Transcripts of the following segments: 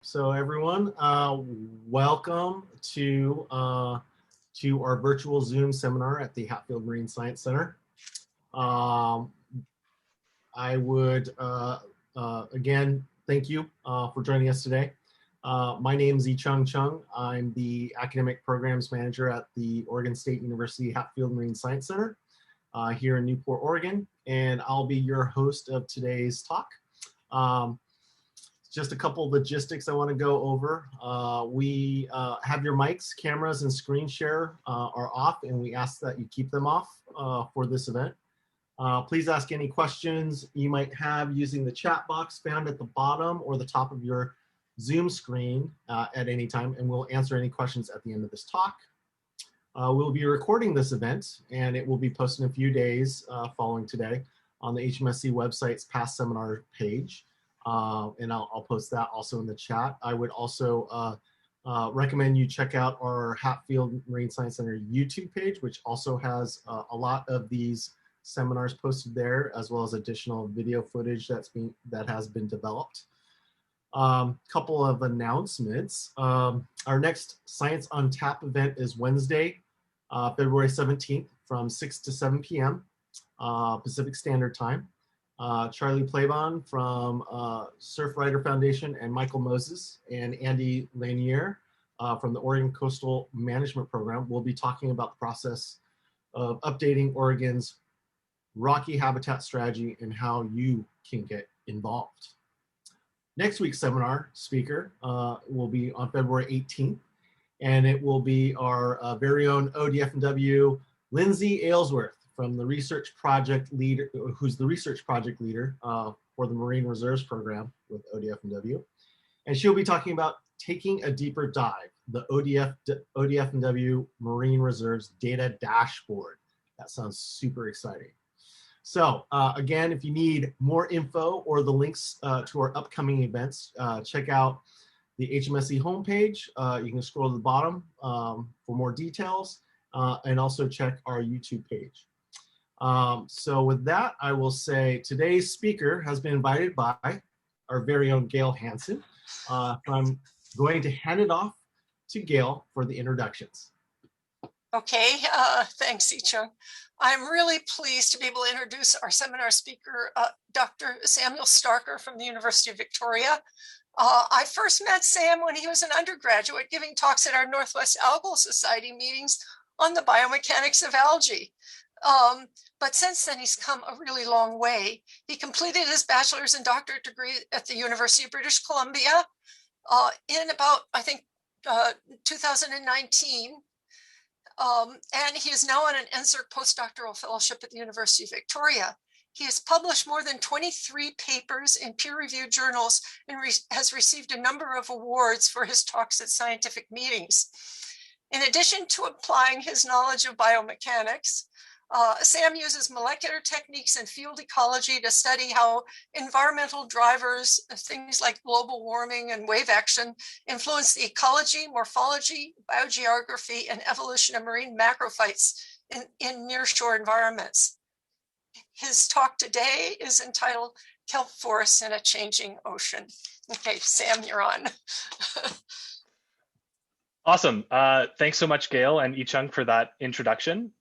So everyone, welcome to our virtual Zoom seminar at the Hatfield Marine Science Center. I would again thank you for joining us today. My name is Yichung Chung. I'm the academic programs manager at the Oregon State University Hatfield Marine Science Center here in Newport, Oregon, and I'll be your host of today's talk. Just a couple logistics I want to go over. We have your mics, cameras, and screen share are off, and we ask that you keep them off for this event. Please ask any questions you might have using the chat box found at the bottom or the top of your Zoom screen at any time, and we'll answer any questions at the end of this talk. We'll be recording this event, and it will be posted in a few days following today on the HMSC website's past seminar page. And I'll post that also in the chat. I would also recommend you check out our Hatfield Marine Science Center YouTube page, which also has a lot of these seminars posted there, as well as additional video footage that has been developed. Couple of announcements. Our next Science on Tap event is Wednesday, February 17th from 6 to 7 p.m. Pacific Standard Time. Charlie Playbon from Surfrider Foundation and Michael Moses and Andy Lanier from the Oregon Coastal Management Program will be talking about the process of updating Oregon's rocky habitat strategy and how you can get involved. Next week's seminar speaker will be on February 18th, and it will be our very own ODF&W, Lindsay Aylesworth, from the research project leader, who's the research project leader for the Marine Reserves Program with ODF&W. And she'll be talking about taking a deeper dive, the ODF&W Marine Reserves Data Dashboard. That sounds super exciting. So again, if you need more info or the links to our upcoming events, check out the HMSC homepage. You can scroll to the bottom for more details and also check our YouTube page. So with that, I will say today's speaker has been invited by our very own Gail Hansen. I'm going to hand it off to Gail for the introductions. Okay, thanks, Yichung. I'm really pleased to be able to introduce our seminar speaker, Dr. Samuel Starko from the University of Victoria. I first met Sam when he was an undergraduate giving talks at our Northwest Algal Society meetings on the biomechanics of algae. But since then, he's come a really long way. He completed his bachelor's and doctorate degree at the University of British Columbia in about, I think, 2019. And he is now on an NSERC postdoctoral fellowship at the University of Victoria. He has published more than 23 papers in peer-reviewed journals and has received a number of awards for his talks at scientific meetings. In addition to applying his knowledge of biomechanics, Sam uses molecular techniques and field ecology to study how environmental drivers, things like global warming and wave action, influence the ecology, morphology, biogeography, and evolution of marine macrophytes in nearshore environments. His talk today is entitled Kelp Forests in a Changing Ocean. Okay, Sam, you're on. Awesome. Thanks so much, Gail and Yichung, for that introduction.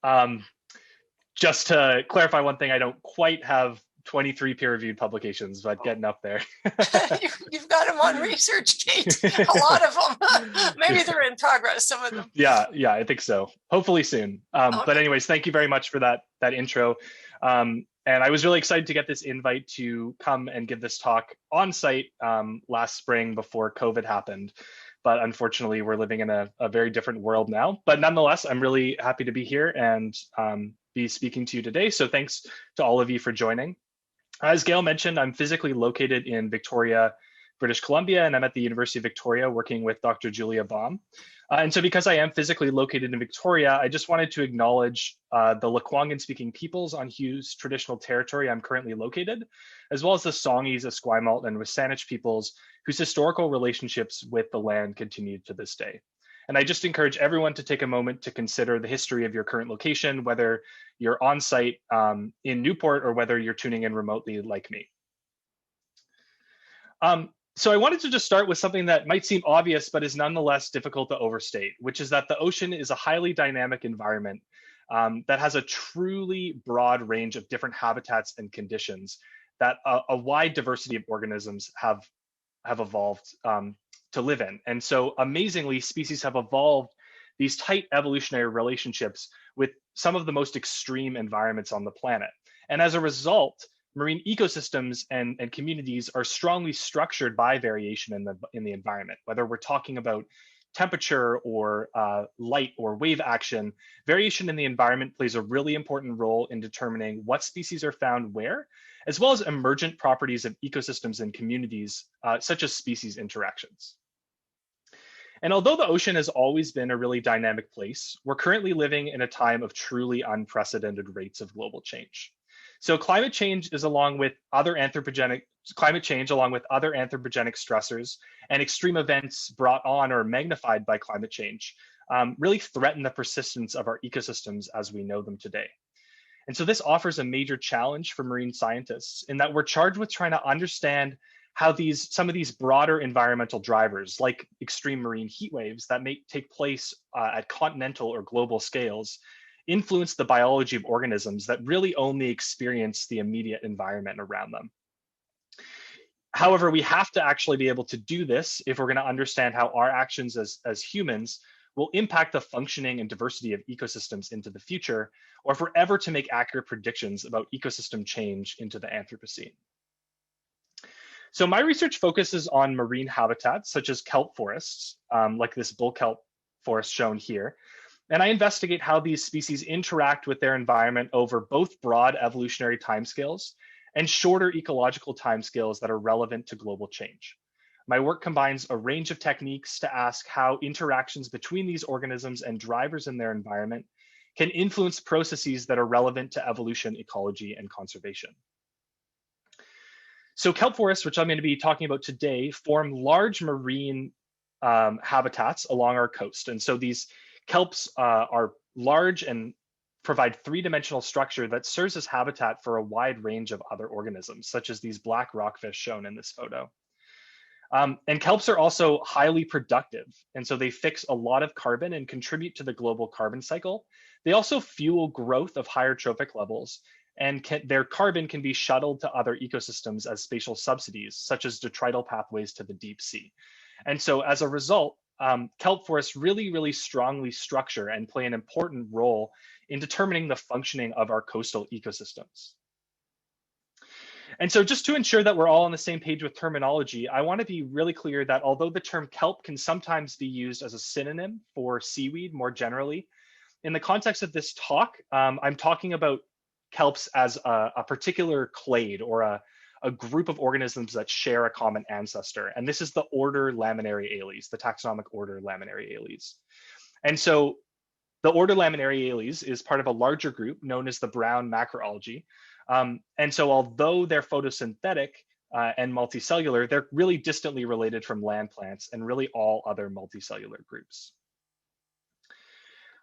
Just to clarify one thing, I don't quite have 23 peer-reviewed publications, but getting up there. You've got them on ResearchGate, a lot of them. Maybe they're in progress, some of them. Yeah, I think so. Hopefully soon. Okay. But anyways, thank you very much for that intro. And I was really excited to get this invite to come and give this talk on site last spring before COVID happened. But unfortunately, we're living in a very different world now. But nonetheless, I'm really happy to be here and be speaking to you today. So thanks to all of you for joining. As Gail mentioned, I'm physically located in Victoria, British Columbia, and I'm at the University of Victoria working with Dr. Julia Baum. And so because I am physically located in Victoria, I just wanted to acknowledge the Lekwungen-speaking peoples on whose traditional territory I'm currently located, as well as the Songhees, Esquimalt, and Wasanich peoples whose historical relationships with the land continue to this day. And I just encourage everyone to take a moment to consider the history of your current location, whether you're on site in Newport or whether you're tuning in remotely like me. So I wanted to just start with something that might seem obvious, but is nonetheless difficult to overstate, which is that the ocean is a highly dynamic environment that has a truly broad range of different habitats and conditions that a wide diversity of organisms have evolved to live in. And so amazingly, species have evolved these tight evolutionary relationships with some of the most extreme environments on the planet. And as a result, marine ecosystems and communities are strongly structured by variation in the environment. Whether we're talking about temperature or light or wave action, variation in the environment plays a really important role in determining what species are found where, as well as emergent properties of ecosystems and communities, such as species interactions. And although the ocean has always been a really dynamic place, we're currently living in a time of truly unprecedented rates of global change. So climate change along with other anthropogenic stressors and extreme events brought on or magnified by climate change really threaten the persistence of our ecosystems as we know them today. And so this offers a major challenge for marine scientists in that we're charged with trying to understand how some of these broader environmental drivers, like extreme marine heat waves that may take place at continental or global scales, influence the biology of organisms that really only experience the immediate environment around them. However, we have to actually be able to do this if we're going to understand how our actions as humans will impact the functioning and diversity of ecosystems into the future, or if we're ever to make accurate predictions about ecosystem change into the Anthropocene. So my research focuses on marine habitats, such as kelp forests, like this bull kelp forest shown here. And I investigate how these species interact with their environment over both broad evolutionary timescales and shorter ecological timescales that are relevant to global change. My work combines a range of techniques to ask how interactions between these organisms and drivers in their environment can influence processes that are relevant to evolution, ecology, and conservation. So kelp forests, which I'm going to be talking about today, form large marine habitats along our coast. And so these kelps are large and provide three-dimensional structure that serves as habitat for a wide range of other organisms, such as these black rockfish shown in this photo. And kelps are also highly productive. And so they fix a lot of carbon and contribute to the global carbon cycle. They also fuel growth of higher trophic levels, and their carbon can be shuttled to other ecosystems as spatial subsidies, such as detrital pathways to the deep sea. And so as a result, kelp forests really strongly structure and play an important role in determining the functioning of our coastal ecosystems. And so just to ensure that we're all on the same page with terminology, I want to be really clear that although the term kelp can sometimes be used as a synonym for seaweed more generally, in the context of this talk, I'm talking about kelps as a particular clade or a group of organisms that share a common ancestor. And this is the order Laminariales, the taxonomic order Laminariales. And so the order Laminariales is part of a larger group known as the brown macroalgae. And so although they're photosynthetic and multicellular, they're really distantly related from land plants and really all other multicellular groups.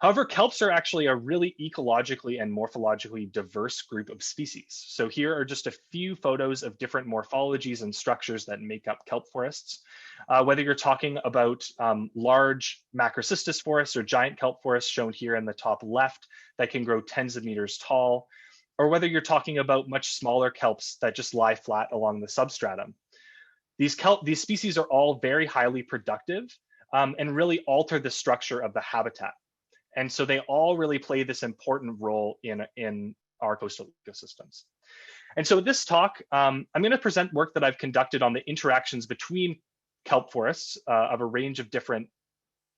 However, kelps are actually a really ecologically and morphologically diverse group of species. So here are just a few photos of different morphologies and structures that make up kelp forests. Whether you're talking about large macrocystis forests or giant kelp forests shown here in the top left that can grow tens of meters tall, or whether you're talking about much smaller kelps that just lie flat along the substratum. These species are all very highly productive and really alter the structure of the habitat. And so they all really play this important role in our coastal ecosystems. And so this talk, I'm going to present work that I've conducted on the interactions between kelp forests of a range of different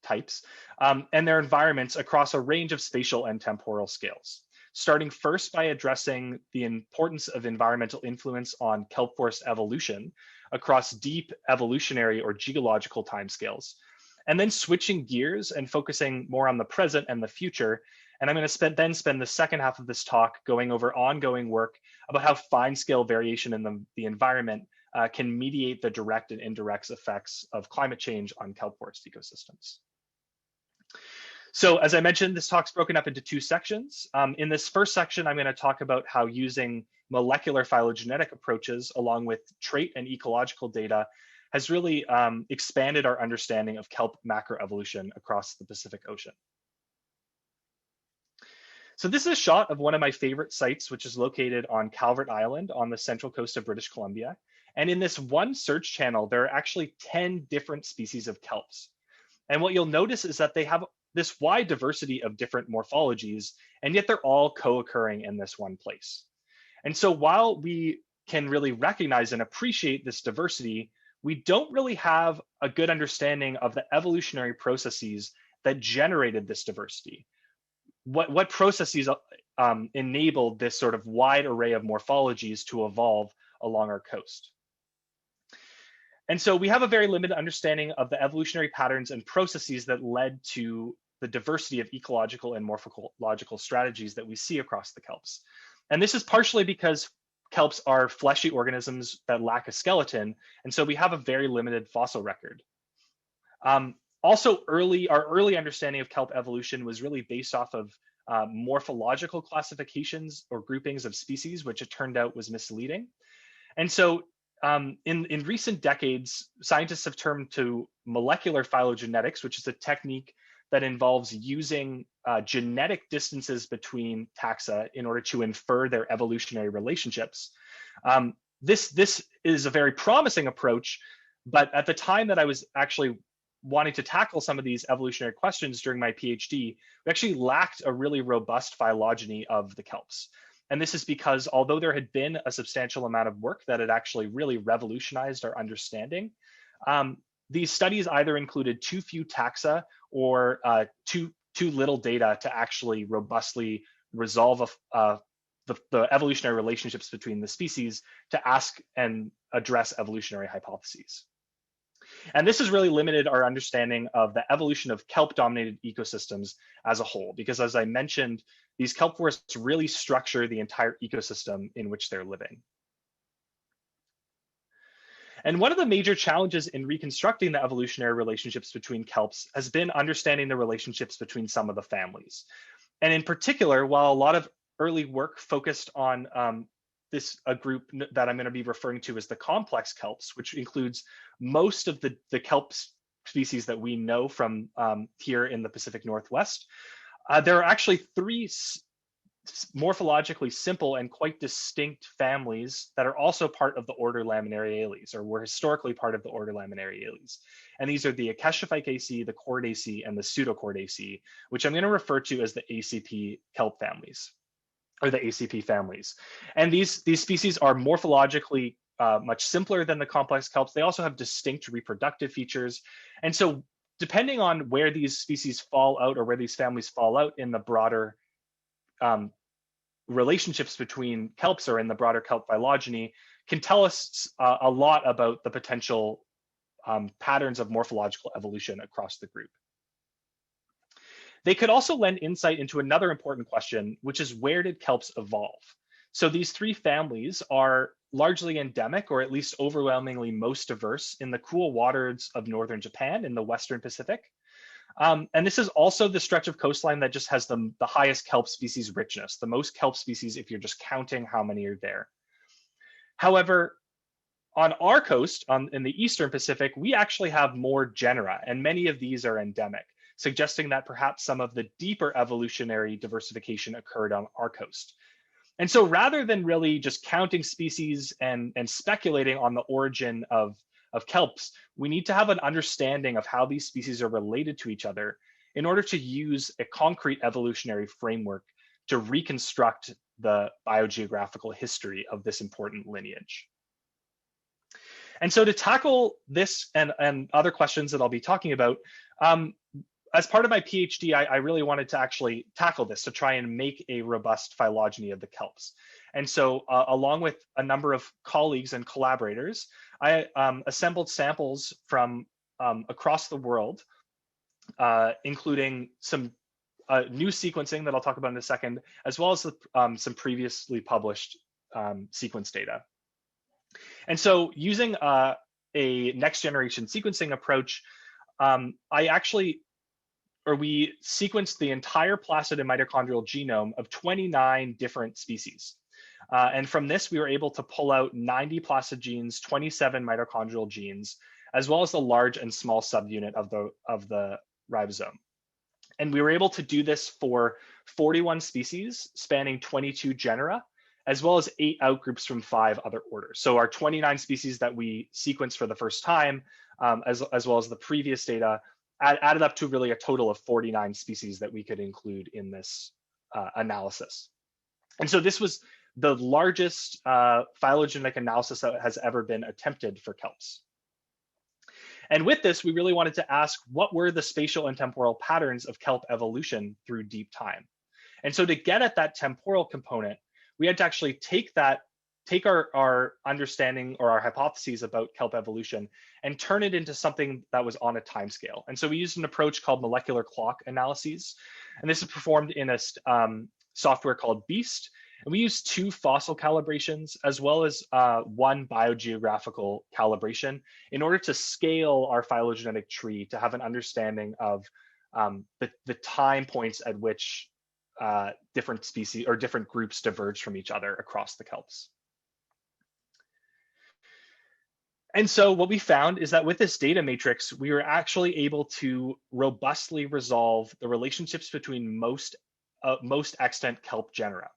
types and their environments across a range of spatial and temporal scales. Starting first by addressing the importance of environmental influence on kelp forest evolution across deep evolutionary or geological timescales, and then switching gears and focusing more on the present and the future. And I'm going to then spend the second half of this talk going over ongoing work about how fine-scale variation in the environment can mediate the direct and indirect effects of climate change on kelp forest ecosystems. So as I mentioned, this talk's broken up into two sections. In this first section, I'm going to talk about how using molecular phylogenetic approaches along with trait and ecological data, has really expanded our understanding of kelp macroevolution across the Pacific Ocean. So this is a shot of one of my favorite sites, which is located on Calvert Island on the central coast of British Columbia. And in this one search channel, there are actually 10 different species of kelps. And what you'll notice is that they have this wide diversity of different morphologies, and yet they're all co-occurring in this one place. And so while we can really recognize and appreciate this diversity, we don't really have a good understanding of the evolutionary processes that generated this diversity. What processes enabled this sort of wide array of morphologies to evolve along our coast. And so we have a very limited understanding of the evolutionary patterns and processes that led to the diversity of ecological and morphological strategies that we see across the kelps. And this is partially because kelps are fleshy organisms that lack a skeleton, and so we have a very limited fossil record. Also, our early understanding of kelp evolution was really based off of morphological classifications or groupings of species, which it turned out was misleading. And so in recent decades, scientists have turned to molecular phylogenetics, which is a technique that involves using genetic distances between taxa in order to infer their evolutionary relationships. This is a very promising approach, but at the time that I was actually wanting to tackle some of these evolutionary questions during my PhD, we actually lacked a really robust phylogeny of the kelps. And this is because although there had been a substantial amount of work that had actually really revolutionized our understanding, these studies either included too few taxa or too little data to actually robustly resolve the evolutionary relationships between the species to ask and address evolutionary hypotheses. And this has really limited our understanding of the evolution of kelp-dominated ecosystems as a whole, because as I mentioned, these kelp forests really structure the entire ecosystem in which they're living. And one of the major challenges in reconstructing the evolutionary relationships between kelps has been understanding the relationships between some of the families. And in particular, while a lot of early work focused on a group that I'm going to be referring to as the complex kelps, which includes most of the kelp species that we know from here in the Pacific Northwest. There are actually 3 morphologically simple and quite distinct families that are also part of the order Laminariales, or were historically part of the order Laminariales. And these are the Acaciophycaceae, the Chordaceae, and the Pseudochordaceae, which I'm going to refer to as the ACP kelp families, or the ACP families. And these species are morphologically much simpler than the complex kelps. They also have distinct reproductive features. And so depending on where these species fall out or where these families fall out in the broader relationships between kelps or in the broader kelp phylogeny can tell us a lot about the potential patterns of morphological evolution across the group. They could also lend insight into another important question, which is where did kelps evolve? So these 3 families are largely endemic, or at least overwhelmingly most diverse, in the cool waters of northern Japan in the Western Pacific. And this is also the stretch of coastline that just has the highest kelp species richness, the most kelp species if you're just counting how many are there. However, on our coast, in the Eastern Pacific, we actually have more genera, and many of these are endemic, suggesting that perhaps some of the deeper evolutionary diversification occurred on our coast. And so rather than really just counting species and speculating on the origin of kelps, we need to have an understanding of how these species are related to each other in order to use a concrete evolutionary framework to reconstruct the biogeographical history of this important lineage. And so to tackle this and other questions that I'll be talking about, as part of my PhD, I really wanted to actually tackle this to try and make a robust phylogeny of the kelps. And so along with a number of colleagues and collaborators, I assembled samples from across the world, including some new sequencing that I'll talk about in a second, as well as some previously published sequence data. And so using a next generation sequencing approach, we sequenced the entire placid and mitochondrial genome of 29 different species. And from this, we were able to pull out 90 placid genes, 27 mitochondrial genes, as well as the large and small subunit of the ribosome. And we were able to do this for 41 species spanning 22 genera, as well as 8 outgroups from 5 other orders. So our 29 species that we sequenced for the first time, as well as the previous data, added up to really a total of 49 species that we could include in this analysis. And so this was the largest phylogenetic analysis that has ever been attempted for Kelps. And with this, we really wanted to ask, what were the spatial and temporal patterns of kelp evolution through deep time? And so to get at that temporal component, we had to actually take our understanding or our hypotheses about kelp evolution and turn it into something that was on a time scale. And so we used an approach called molecular clock analyses. And this is performed in a software called BEAST. And we used 2 fossil calibrations as well as 1 biogeographical calibration in order to scale our phylogenetic tree to have an understanding of the time points at which different species or different groups diverge from each other across the kelps. And so what we found is that with this data matrix, we were actually able to robustly resolve the relationships between most extant kelp genera.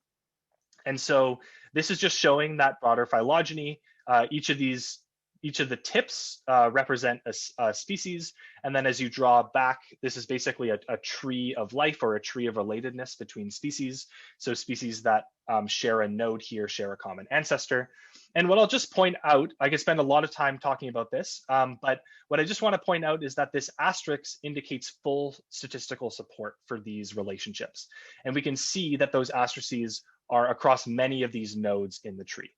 And so this is just showing that broader phylogeny. Each of the tips represent a species. And then as you draw back, this is basically a tree of life or a tree of relatedness between species. So species that share a node here share a common ancestor. And what I'll just point out, I could spend a lot of time talking about this, but what I just want to point out is that this asterisk indicates full statistical support for these relationships. And we can see that those asterisks are across many of these nodes in the tree.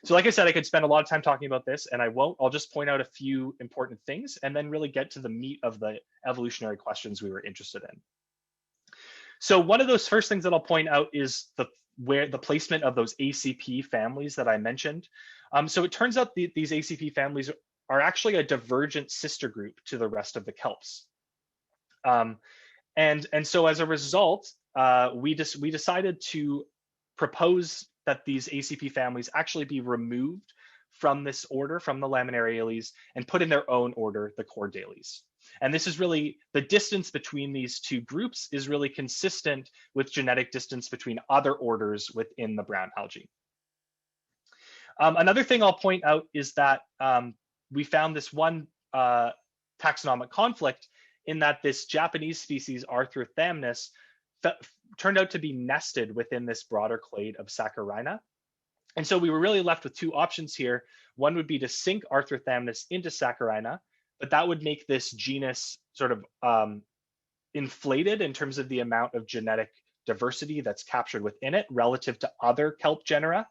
So like I said, I could spend a lot of time talking about this, and I won't. I'll just point out a few important things and then really get to the meat of the evolutionary questions we were interested in. So one of those first things that I'll point out is the placement of those ACP families that I mentioned. So it turns out these ACP families are actually a divergent sister group to the rest of the Kelps. And so as a result, we decided to propose that these ACP families actually be removed from this order, from the Laminariales, and put in their own order, the Chordales. And this is really, the distance between these 2 groups is really consistent with genetic distance between other orders within the brown algae. Another thing I'll point out is that we found this one taxonomic conflict in that this Japanese species, Arthrophamnus, turned out to be nested within this broader clade of Saccharina. And so we were really left with 2 options here. One would be to sink Arthrophamnus into Saccharina, but that would make this genus sort of inflated in terms of the amount of genetic diversity that's captured within it relative to other kelp genera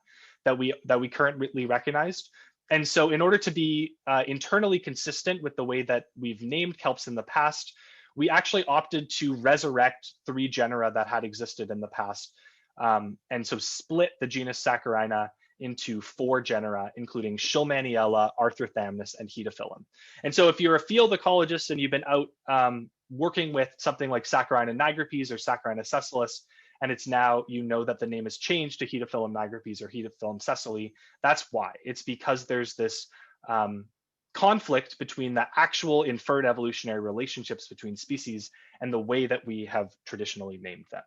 that we currently recognized. And so in order to be internally consistent with the way that we've named kelps in the past, we actually opted to resurrect 3 genera that had existed in the past. And so split the genus Saccharina into 4 genera, including Schillmaniella, Arthrophamnus, and Heatophyllum. And so if you're a field ecologist and you've been out working with something like Saccharina nigripes or Saccharina sessilis, and it's now, you know that the name has changed to Heatophyllum nigripes or Heatophyllum sessile, that's why. It's because there's this conflict between the actual inferred evolutionary relationships between species and the way that we have traditionally named them.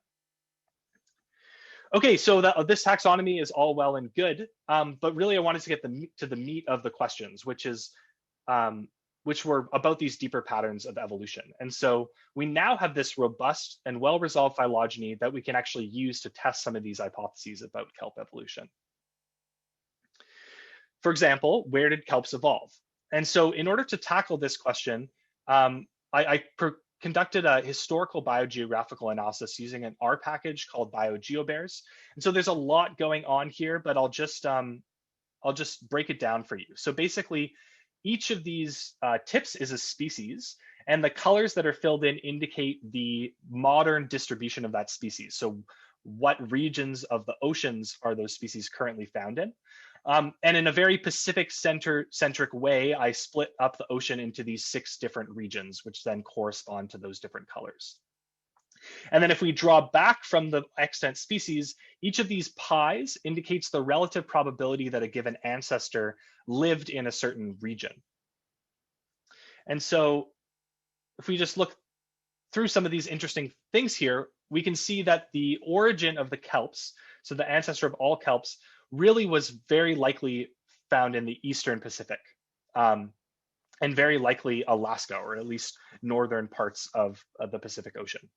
Okay, so this taxonomy is all well and good, but really I wanted to get to the meat of the questions, which were about these deeper patterns of evolution. And so we now have this robust and well-resolved phylogeny that we can actually use to test some of these hypotheses about kelp evolution. For example, where did kelps evolve? And so in order to tackle this question, I conducted a historical biogeographical analysis using an R package called BioGeoBears. And so there's a lot going on here, but I'll just break it down for you. So basically, each of these tips is a species, and the colors that are filled in indicate the modern distribution of that species. So what regions of the oceans are those species currently found in? And in a very Pacific-centric way, I split up the ocean into these 6 different regions, which then correspond to those different colors. And then if we draw back from the extant species, each of these pies indicates the relative probability that a given ancestor lived in a certain region. And so if we just look through some of these interesting things here, we can see that the origin of the Kelps, so the ancestor of all Kelps, really was very likely found in the Eastern Pacific, and very likely Alaska, or at least northern parts of the Pacific Ocean.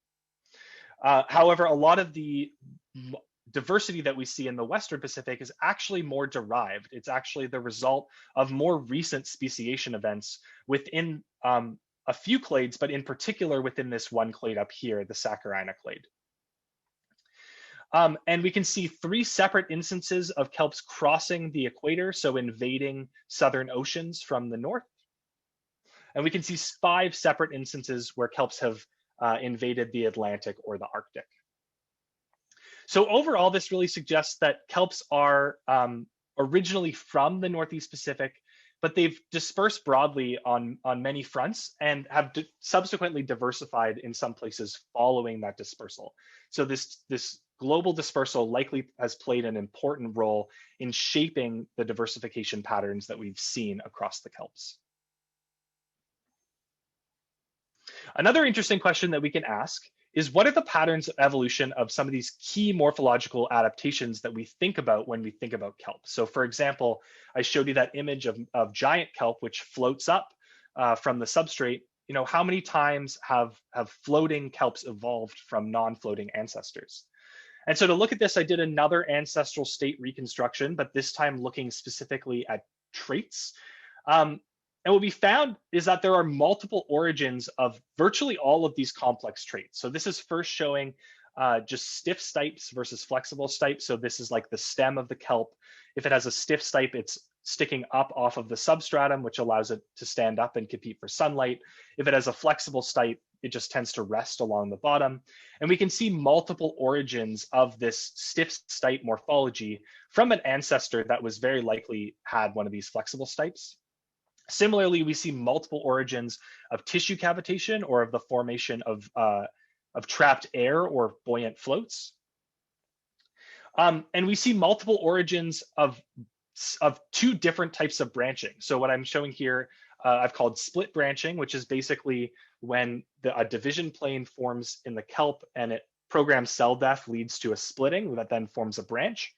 However, a lot of the diversity that we see in the Western Pacific is actually more derived. It's actually the result of more recent speciation events within a few clades, but in particular within this one clade up here, the Saccharina clade. And we can see 3 separate instances of Kelps crossing the equator, so invading southern oceans from the north. And we can see 5 separate instances where Kelps have invaded the Atlantic or the Arctic. So overall, this really suggests that Kelps are originally from the Northeast Pacific, but they've dispersed broadly on many fronts and have subsequently diversified in some places following that dispersal. So this global dispersal likely has played an important role in shaping the diversification patterns that we've seen across the Kelps. Another interesting question that we can ask is, what are the patterns of evolution of some of these key morphological adaptations that we think about when we think about kelp? So for example, I showed you that image of giant kelp, which floats up from the substrate. You know, how many times have floating kelps evolved from non-floating ancestors? And so to look at this, I did another ancestral state reconstruction, but this time looking specifically at traits. And what we found is that there are multiple origins of virtually all of these complex traits. So this is first showing just stiff stipes versus flexible stipes. So this is like the stem of the kelp. If it has a stiff stipe, it's sticking up off of the substratum, which allows it to stand up and compete for sunlight. If it has a flexible stipe, it just tends to rest along the bottom. And we can see multiple origins of this stiff stipe morphology from an ancestor that was very likely had one of these flexible stipes. Similarly, we see multiple origins of tissue cavitation or of the formation of trapped air or buoyant floats. And we see multiple origins of 2 different types of branching. So what I'm showing here, I've called split branching, which is basically when a division plane forms in the kelp and it programs cell death leads to a splitting that then forms a branch.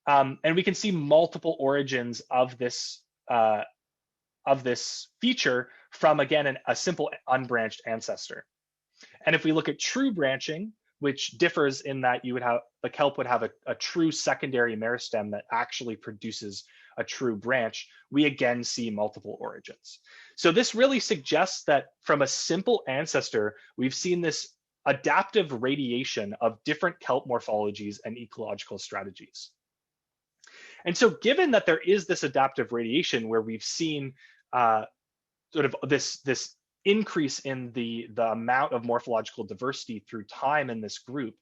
And we can see multiple origins of this feature from, again, a simple unbranched ancestor. And if we look at true branching, which differs in that the kelp would have a true secondary meristem that actually produces a true branch, we again see multiple origins. So this really suggests that from a simple ancestor, we've seen this adaptive radiation of different kelp morphologies and ecological strategies. And so given that there is this adaptive radiation where we've seen sort of this increase in the amount of morphological diversity through time in this group,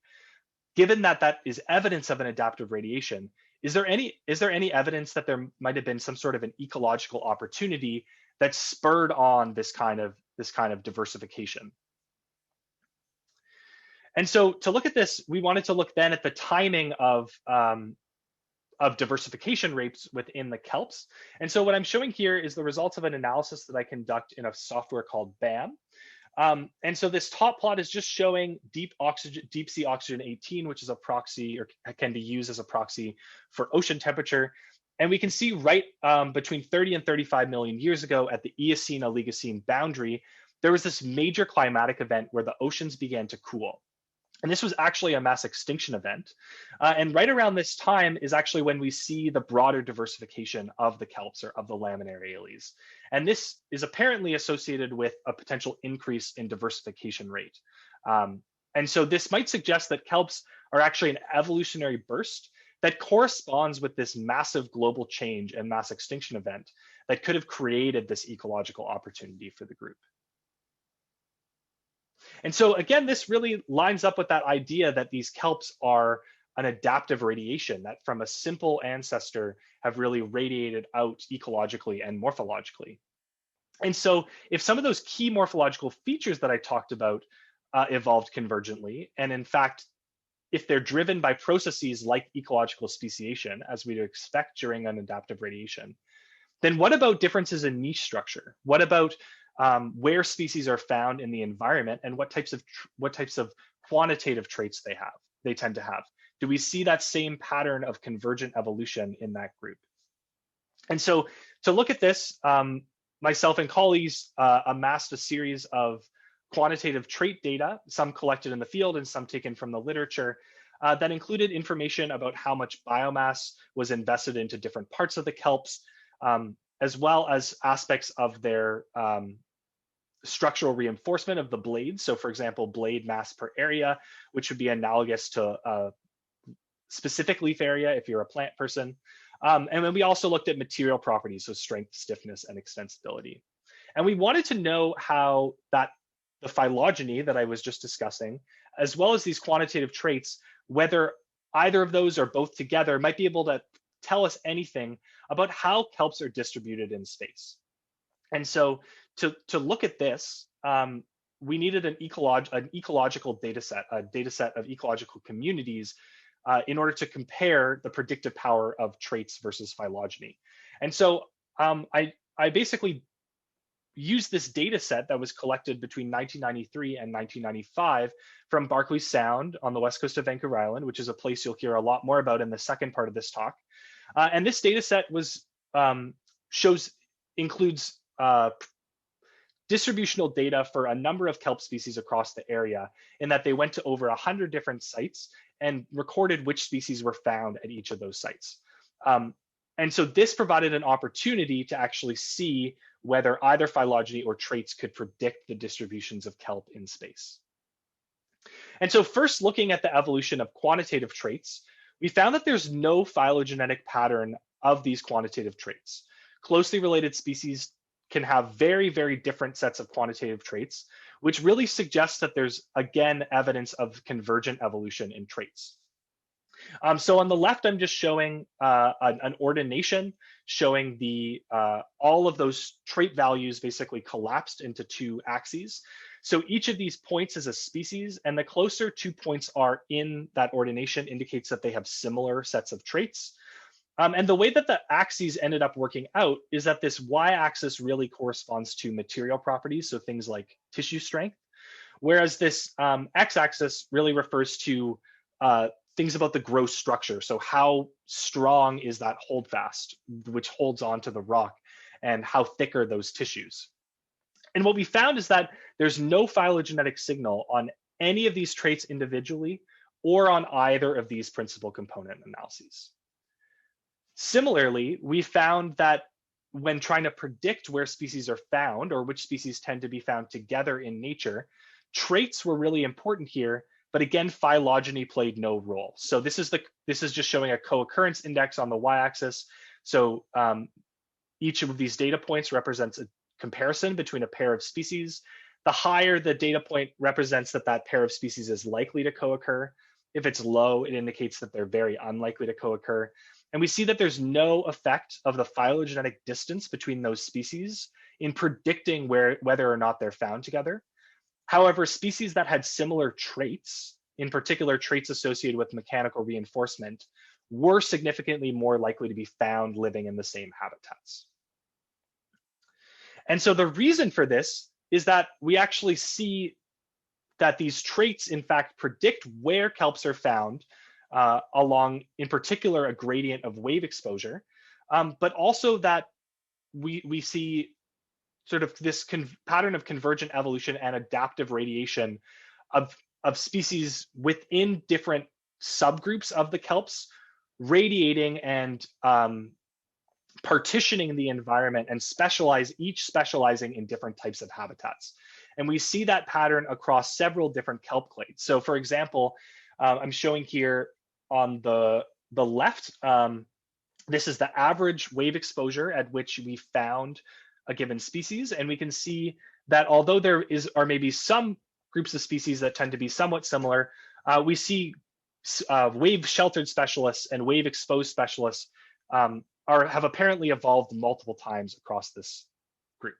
given that that is evidence of an adaptive radiation, is there any evidence that there might have been some sort of an ecological opportunity that spurred on this kind of diversification? And so to look at this, we wanted to look then at the timing of diversification rates within the kelps. And so what I'm showing here is the results of an analysis that I conduct in a software called BAM. And so this top plot is just showing deep sea oxygen 18, which is a proxy or can be used as a proxy for ocean temperature. And we can see right between 30 and 35 million years ago at the Eocene-Oligocene boundary, there was this major climatic event where the oceans began to cool. And this was actually a mass extinction event. And right around this time is actually when we see the broader diversification of the kelps or of the laminariales. And this is apparently associated with a potential increase in diversification rate. And so this might suggest that kelps are actually an evolutionary burst that corresponds with this massive global change and mass extinction event that could have created this ecological opportunity for the group. And so again, this really lines up with that idea that these kelps are an adaptive radiation that from a simple ancestor have really radiated out ecologically and morphologically. And so if some of those key morphological features that I talked about evolved convergently, and in fact, if they're driven by processes like ecological speciation, as we'd expect during an adaptive radiation, then what about differences in niche structure? What about where species are found in the environment and what types of quantitative traits they tend to have. Do we see that same pattern of convergent evolution in that group? And so to look at this, myself and colleagues amassed a series of quantitative trait data, some collected in the field and some taken from the literature, that included information about how much biomass was invested into different parts of the kelps, as well as aspects of their structural reinforcement of the blades. So for example, blade mass per area, which would be analogous to specific leaf area if you're a plant person. And then we also looked at material properties, so strength, stiffness, and extensibility. And we wanted to know how the phylogeny that I was just discussing, as well as these quantitative traits, whether either of those or both together might be able to tell us anything about how kelps are distributed in space. And so to look at this, we needed an ecological data set, a data set of ecological communities in order to compare the predictive power of traits versus phylogeny. And so I basically used this data set that was collected between 1993 and 1995 from Barclay Sound on the west coast of Vancouver Island, which is a place you'll hear a lot more about in the second part of this talk. And this data set includes distributional data for a number of kelp species across the area, in that they went to over 100 different sites and recorded which species were found at each of those sites. And so this provided an opportunity to actually see whether either phylogeny or traits could predict the distributions of kelp in space. And so first, looking at the evolution of quantitative traits, we found that there's no phylogenetic pattern of these quantitative traits. Closely related species can have very, very different sets of quantitative traits, which really suggests that there's, again, evidence of convergent evolution in traits. So on the left, I'm just showing an ordination showing all of those trait values basically collapsed into two axes. So each of these points is a species, and the closer two points are in that ordination indicates that they have similar sets of traits. And the way that the axes ended up working out is that this y-axis really corresponds to material properties, so things like tissue strength, whereas this x-axis really refers to things about the gross structure. So how strong is that holdfast, which holds onto the rock, and how thick are those tissues? And what we found is that there's no phylogenetic signal on any of these traits individually or on either of these principal component analyses. Similarly, we found that when trying to predict where species are found or which species tend to be found together in nature, traits were really important here. But again, phylogeny played no role. So this is just showing a co-occurrence index on the y-axis. So each of these data points represents a comparison between a pair of species. The higher the data point represents that pair of species is likely to co-occur. If it's low, it indicates that they're very unlikely to co-occur. And we see that there's no effect of the phylogenetic distance between those species in predicting whether or not they're found together. However, species that had similar traits, in particular traits associated with mechanical reinforcement, were significantly more likely to be found living in the same habitats. And so the reason for this is that we actually see that these traits, in fact, predict where kelps are found along, in particular, a gradient of wave exposure, but also that we see sort of this pattern of convergent evolution and adaptive radiation of species within different subgroups of the kelps, radiating and partitioning the environment and each specializing in different types of habitats. And we see that pattern across several different kelp clades. So for example, I'm showing here on the left, this is the average wave exposure at which we found a given species. And we can see that although there are maybe some groups of species that tend to be somewhat similar, we see wave sheltered specialists and wave exposed specialists have apparently evolved multiple times across this group.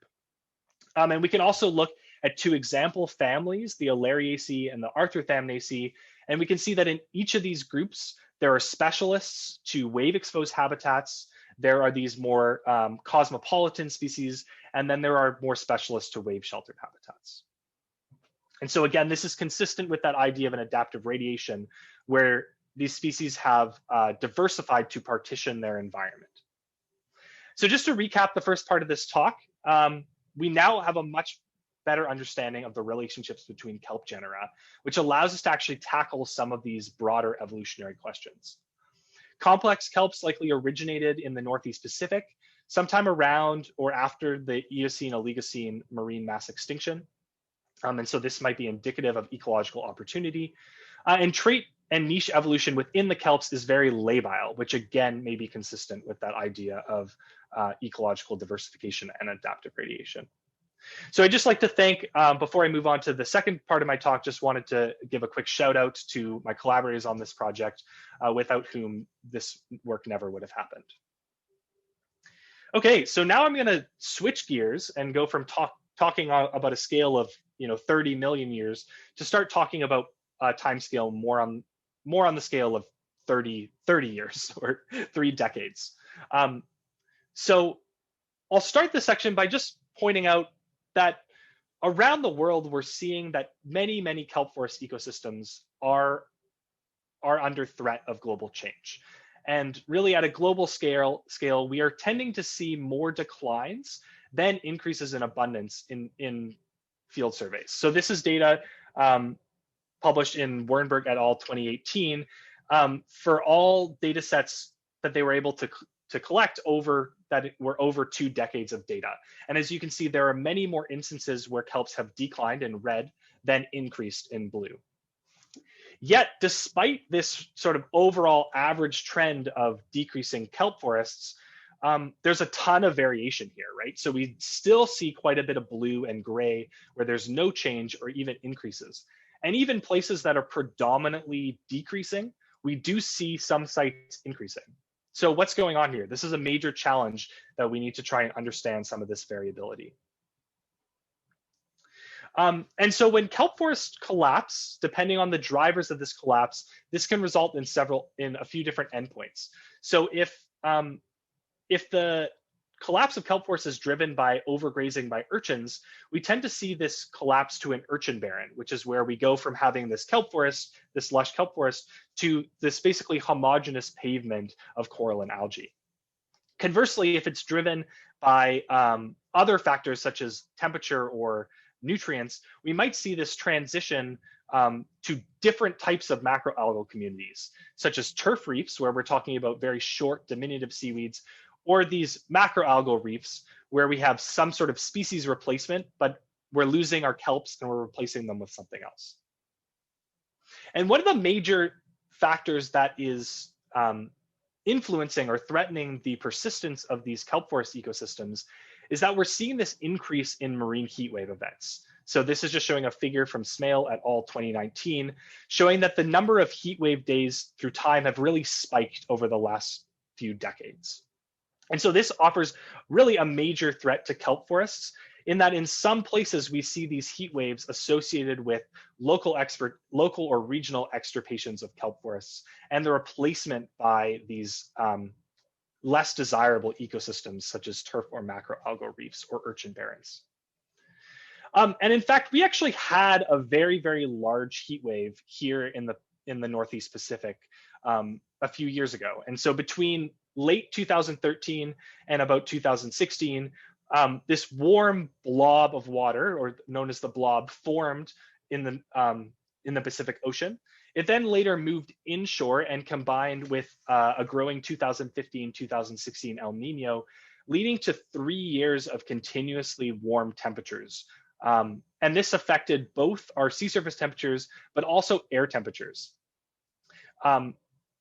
And we can also look at two example families, the Olariaceae and the Arthurthamnaceae, and we can see that in each of these groups, there are specialists to wave exposed habitats. There are these more cosmopolitan species, and then there are more specialist to wave sheltered habitats. And so again, this is consistent with that idea of an adaptive radiation, where these species have diversified to partition their environment. So just to recap the first part of this talk, we now have a much better understanding of the relationships between kelp genera, which allows us to actually tackle some of these broader evolutionary questions. Complex kelps likely originated in the Northeast Pacific, sometime around or after the Eocene-Oligocene marine mass extinction. And so this might be indicative of ecological opportunity. And trait and niche evolution within the kelps is very labile, which again may be consistent with that idea of ecological diversification and adaptive radiation. So I'd just like to thank, before I move on to the second part of my talk, just wanted to give a quick shout out to my collaborators on this project, without whom this work never would have happened. Okay, so now I'm gonna switch gears and go from talking about a scale of 30 million years to start talking about a time scale more on the scale of 30 years or 3 decades. So I'll start this section by just pointing out that around the world, we're seeing that many kelp forest ecosystems are under threat of global change. And really at a global scale, we are tending to see more declines than increases in abundance in field surveys. So this is data published in Wernberg et al. 2018 for all data sets that they were able to collect over 2 decades of data. And as you can see, there are many more instances where kelps have declined in red than increased in blue. Yet, despite this sort of overall average trend of decreasing kelp forests, there's a ton of variation here, right? So we still see quite a bit of blue and gray where there's no change or even increases. And even places that are predominantly decreasing, we do see some sites increasing. So what's going on here? This is a major challenge that we need to try and understand some of this variability. And so when kelp forests collapse, depending on the drivers of this collapse, this can result in a few different endpoints. So if the collapse of kelp forests is driven by overgrazing by urchins, we tend to see this collapse to an urchin barren, which is where we go from having this kelp forest, this lush kelp forest, to this basically homogeneous pavement of coral and algae. Conversely, if it's driven by other factors such as temperature or nutrients, we might see this transition to different types of macroalgal communities, such as turf reefs, where we're talking about very short diminutive seaweeds, or these macroalgal reefs, where we have some sort of species replacement, but we're losing our kelps and we're replacing them with something else. And one of the major factors that is influencing or threatening the persistence of these kelp forest ecosystems is that we're seeing this increase in marine heatwave events. So this is just showing a figure from Smale et al. 2019, showing that the number of heatwave days through time have really spiked over the last few decades. And so this offers really a major threat to kelp forests, in that in some places we see these heat waves associated with local or regional extirpations of kelp forests and the replacement by these less desirable ecosystems such as turf or macroalgal reefs or urchin barrens. And in fact, we actually had a very, very large heat wave here in the Northeast Pacific a few years ago. And so between late 2013 and about 2016, this warm blob of water, or known as the blob, formed in the Pacific Ocean. It then later moved inshore and combined with a growing 2015-2016 El Nino, leading to 3 years of continuously warm temperatures. And this affected both our sea surface temperatures, but also air temperatures.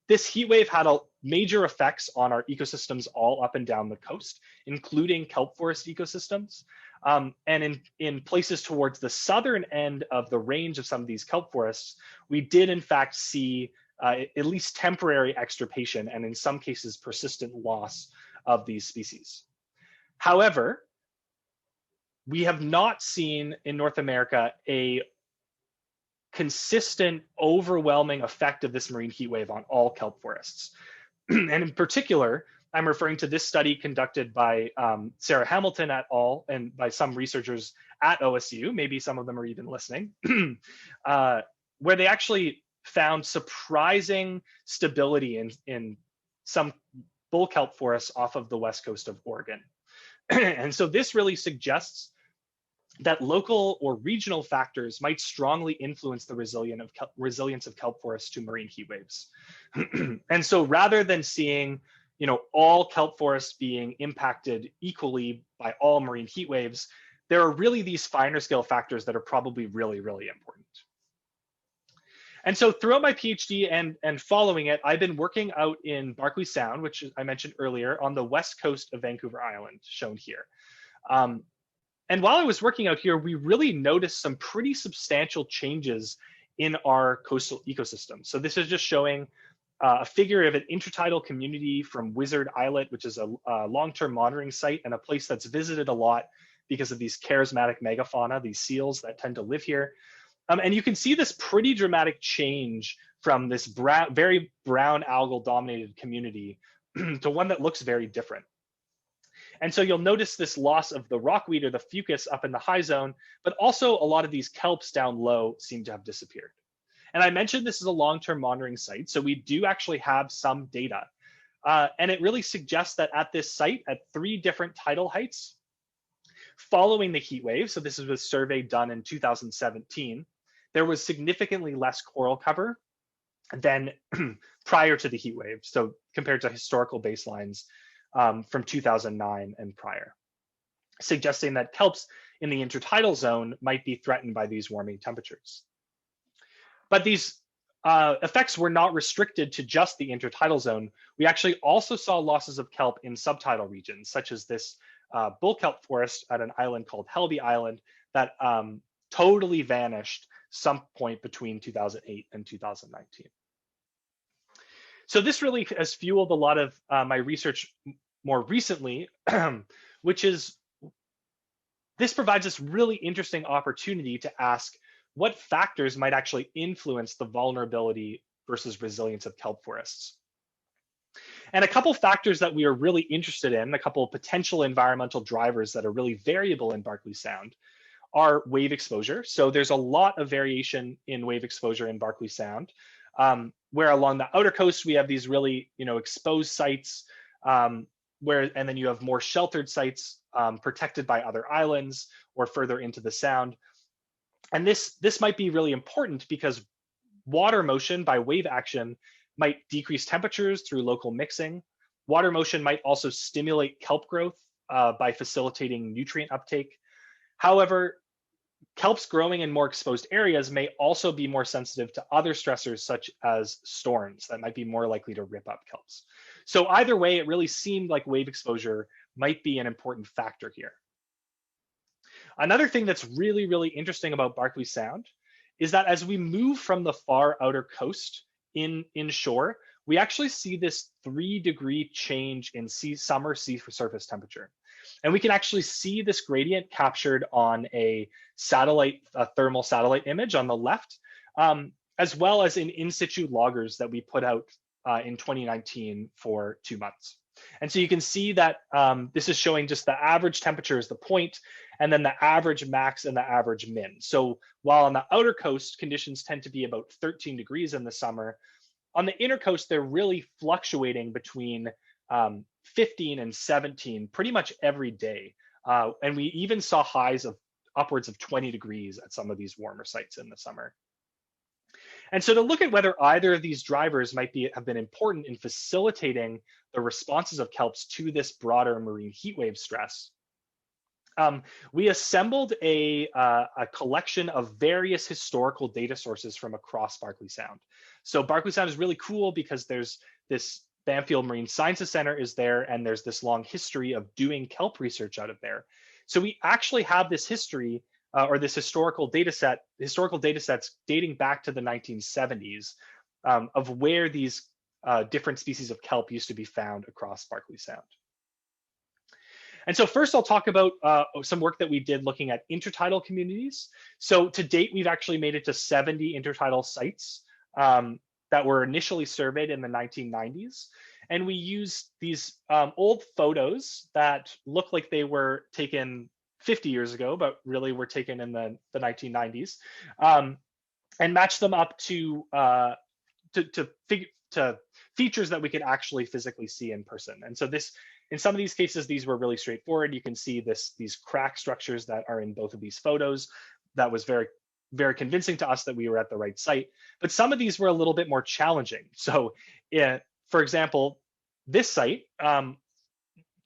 This heat wave had major effects on our ecosystems all up and down the coast, including kelp forest ecosystems. And in places towards the southern end of the range of some of these kelp forests, we did in fact see at least temporary extirpation and in some cases persistent loss of these species. However, we have not seen in North America a consistent, overwhelming effect of this marine heat wave on all kelp forests. And in particular, I'm referring to this study conducted by Sarah Hamilton et al. And by some researchers at OSU, maybe some of them are even listening, where they actually found surprising stability in some bull kelp forests off of the west coast of Oregon. And so this really suggests that local or regional factors might strongly influence the resilience of kelp forests to marine heat waves. And so rather than seeing all kelp forests being impacted equally by all marine heat waves, there are really these finer scale factors that are probably really, really important. And so throughout my PhD and following it, I've been working out in Barkley Sound, which I mentioned earlier, on the west coast of Vancouver Island, shown here. And while I was working out here, we really noticed some pretty substantial changes in our coastal ecosystem. So this is just showing a figure of an intertidal community from Wizard Islet, which is a long-term monitoring site and a place that's visited a lot because of these charismatic megafauna, these seals that tend to live here. And you can see this pretty dramatic change from this very brown algal dominated community to one that looks very different. And so you'll notice this loss of the rockweed or the fucus up in the high zone, but also a lot of these kelps down low seem to have disappeared. And I mentioned this is a long-term monitoring site, so we do actually have some data. And it really suggests that at this site, at 3 different tidal heights, following the heat wave, so this is a survey done in 2017, there was significantly less coral cover than prior to the heat wave, so compared to historical baselines from 2009 and prior, suggesting that kelps in the intertidal zone might be threatened by these warming temperatures. But these effects were not restricted to just the intertidal zone. We actually also saw losses of kelp in subtidal regions, such as this bull kelp forest at an island called Helby Island that totally vanished some point between 2008 and 2019. So this really has fueled a lot of my research more recently, which is, this provides us really interesting opportunity to ask what factors might actually influence the vulnerability versus resilience of kelp forests. And a couple factors that we are really interested in, a couple of potential environmental drivers that are really variable in Barkley Sound, are wave exposure. So there's a lot of variation in wave exposure in Barkley Sound, where along the outer coast, we have these really exposed sites, and then you have more sheltered sites protected by other islands or further into the sound. And this might be really important because water motion by wave action might decrease temperatures through local mixing. Water motion might also stimulate kelp growth by facilitating nutrient uptake. However, kelps growing in more exposed areas may also be more sensitive to other stressors such as storms that might be more likely to rip up kelps. So either way, it really seemed like wave exposure might be an important factor here. Another thing that's really, really interesting about Barkley Sound is that as we move from the far outer coast inshore, we actually see this 3-degree change in summer sea surface temperature. And we can actually see this gradient captured on a thermal satellite image on the left, as well as in situ loggers that we put out in 2019 for 2 months. And so you can see that this is showing just the average temperature as the point, and then the average max and the average min. So while on the outer coast, conditions tend to be about 13 degrees in the summer, on the inner coast, they're really fluctuating between 15 and 17 pretty much every day. And we even saw highs of upwards of 20 degrees at some of these warmer sites in the summer. And so to look at whether either of these drivers might have been important in facilitating the responses of kelps to this broader marine heatwave stress, we assembled a collection of various historical data sources from across Barkley Sound. So Barkley Sound is really cool because there's this Banfield Marine Sciences Center is there, and there's this long history of doing kelp research out of there. So we actually have this history or this historical data sets dating back to the 1970s of where these different species of kelp used to be found across Barkley Sound. And so first I'll talk about some work that we did looking at intertidal communities. So to date, we've actually made it to 70 intertidal sites that were initially surveyed in the 1990s. and we used these old photos that look like they were taken 50 years ago, but really were taken in the 1990s, and matched them up to features that we could actually physically see in person. And so this, in some of these cases, these were really straightforward. You can see these crack structures that are in both of these photos. That was very, very convincing to us that we were at the right site. But some of these were a little bit more challenging. So, for example, this site,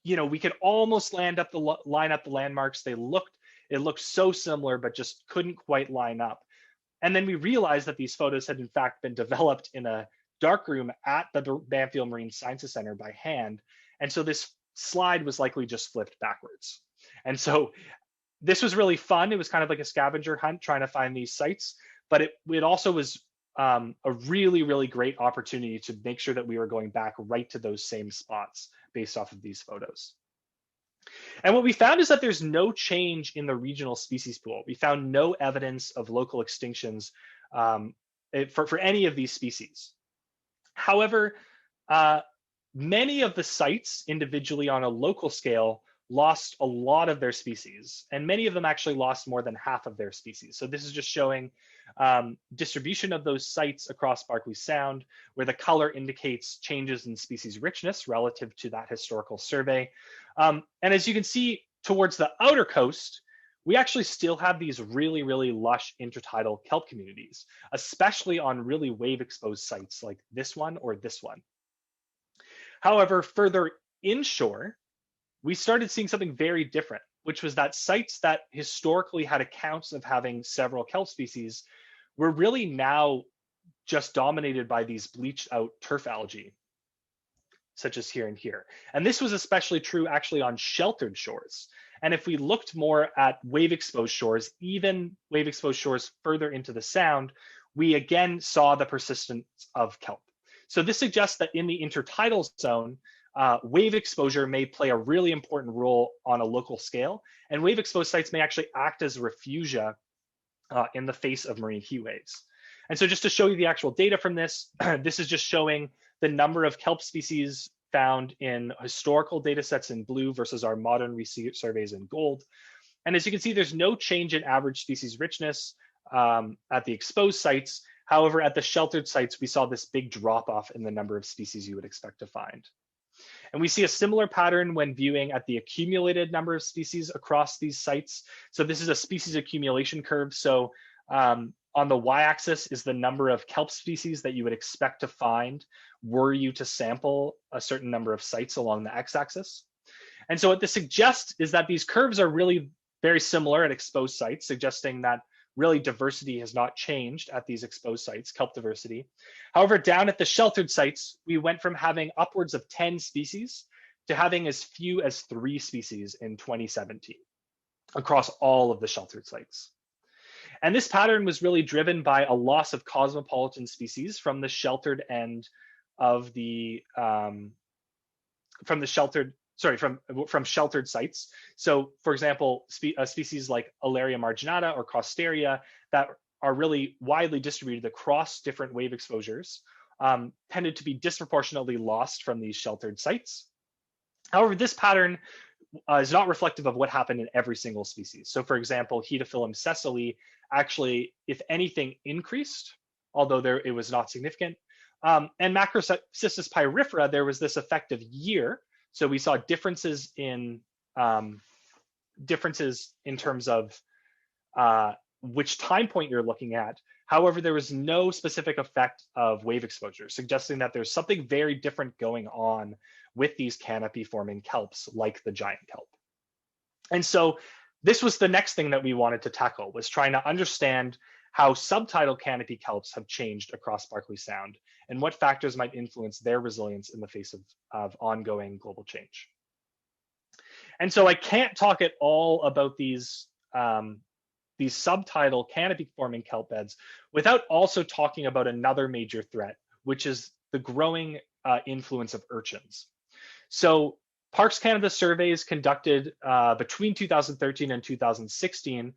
we could almost line up the landmarks. It looked so similar, but just couldn't quite line up. And then we realized that these photos had in fact been developed in a darkroom at the Banfield Marine Sciences Center by hand. And so this slide was likely just flipped backwards. And so this was really fun. It was kind of like a scavenger hunt trying to find these sites, but it also was a really, really great opportunity to make sure that we were going back right to those same spots based off of these photos. And what we found is that there's no change in the regional species pool. We found no evidence of local extinctions for any of these species. However, many of the sites individually on a local scale lost a lot of their species, and many of them actually lost more than half of their species. So this is just showing distribution of those sites across Barkley Sound, where the color indicates changes in species richness relative to that historical survey. And as you can see towards the outer coast, we actually still have these really, really lush intertidal kelp communities, especially on really wave-exposed sites like this one or this one. However, further inshore, we started seeing something very different, which was that sites that historically had accounts of having several kelp species were really now just dominated by these bleached out turf algae, such as here and here. And this was especially true actually on sheltered shores. And if we looked more at wave-exposed shores, even wave-exposed shores further into the sound, we again saw the persistence of kelp. So this suggests that in the intertidal zone, wave exposure may play a really important role on a local scale, and wave exposed sites may actually act as refugia in the face of marine heat waves. And so just to show you the actual data from this, this is just showing the number of kelp species found in historical data sets in blue versus our modern research surveys in gold. And as you can see, there's no change in average species richness at the exposed sites. However, at the sheltered sites, we saw this big drop off in the number of species you would expect to find. And we see a similar pattern when viewing at the accumulated number of species across these sites. So this is a species accumulation curve. So on the y-axis is the number of kelp species that you would expect to find were you to sample a certain number of sites along the x-axis. And so what this suggests is that these curves are really very similar at exposed sites, suggesting that really diversity has not changed at these exposed sites, kelp diversity. However, down at the sheltered sites, we went from having upwards of 10 species to having as few as 3 species in 2017 across all of the sheltered sites. And this pattern was really driven by a loss of cosmopolitan species from the sheltered end of the, from sheltered sites. So for example, species like Alaria marginata or Crosteria that are really widely distributed across different wave exposures tended to be disproportionately lost from these sheltered sites. However, this pattern is not reflective of what happened in every single species. So for example, Heatophyllum sessile actually, if anything, increased, although it was not significant. And Macrocystis pyrifera, there was this effective year. So we saw differences in terms of which time point you're looking at. However, there was no specific effect of wave exposure, suggesting that there's something very different going on with these canopy forming kelps like the giant kelp. And so this was the next thing that we wanted to tackle, was trying to understand how subtidal canopy kelps have changed across Barkley Sound and what factors might influence their resilience in the face of ongoing global change. And so I can't talk at all about these subtidal canopy forming kelp beds without also talking about another major threat, which is the growing influence of urchins. So Parks Canada surveys conducted between 2013 and 2016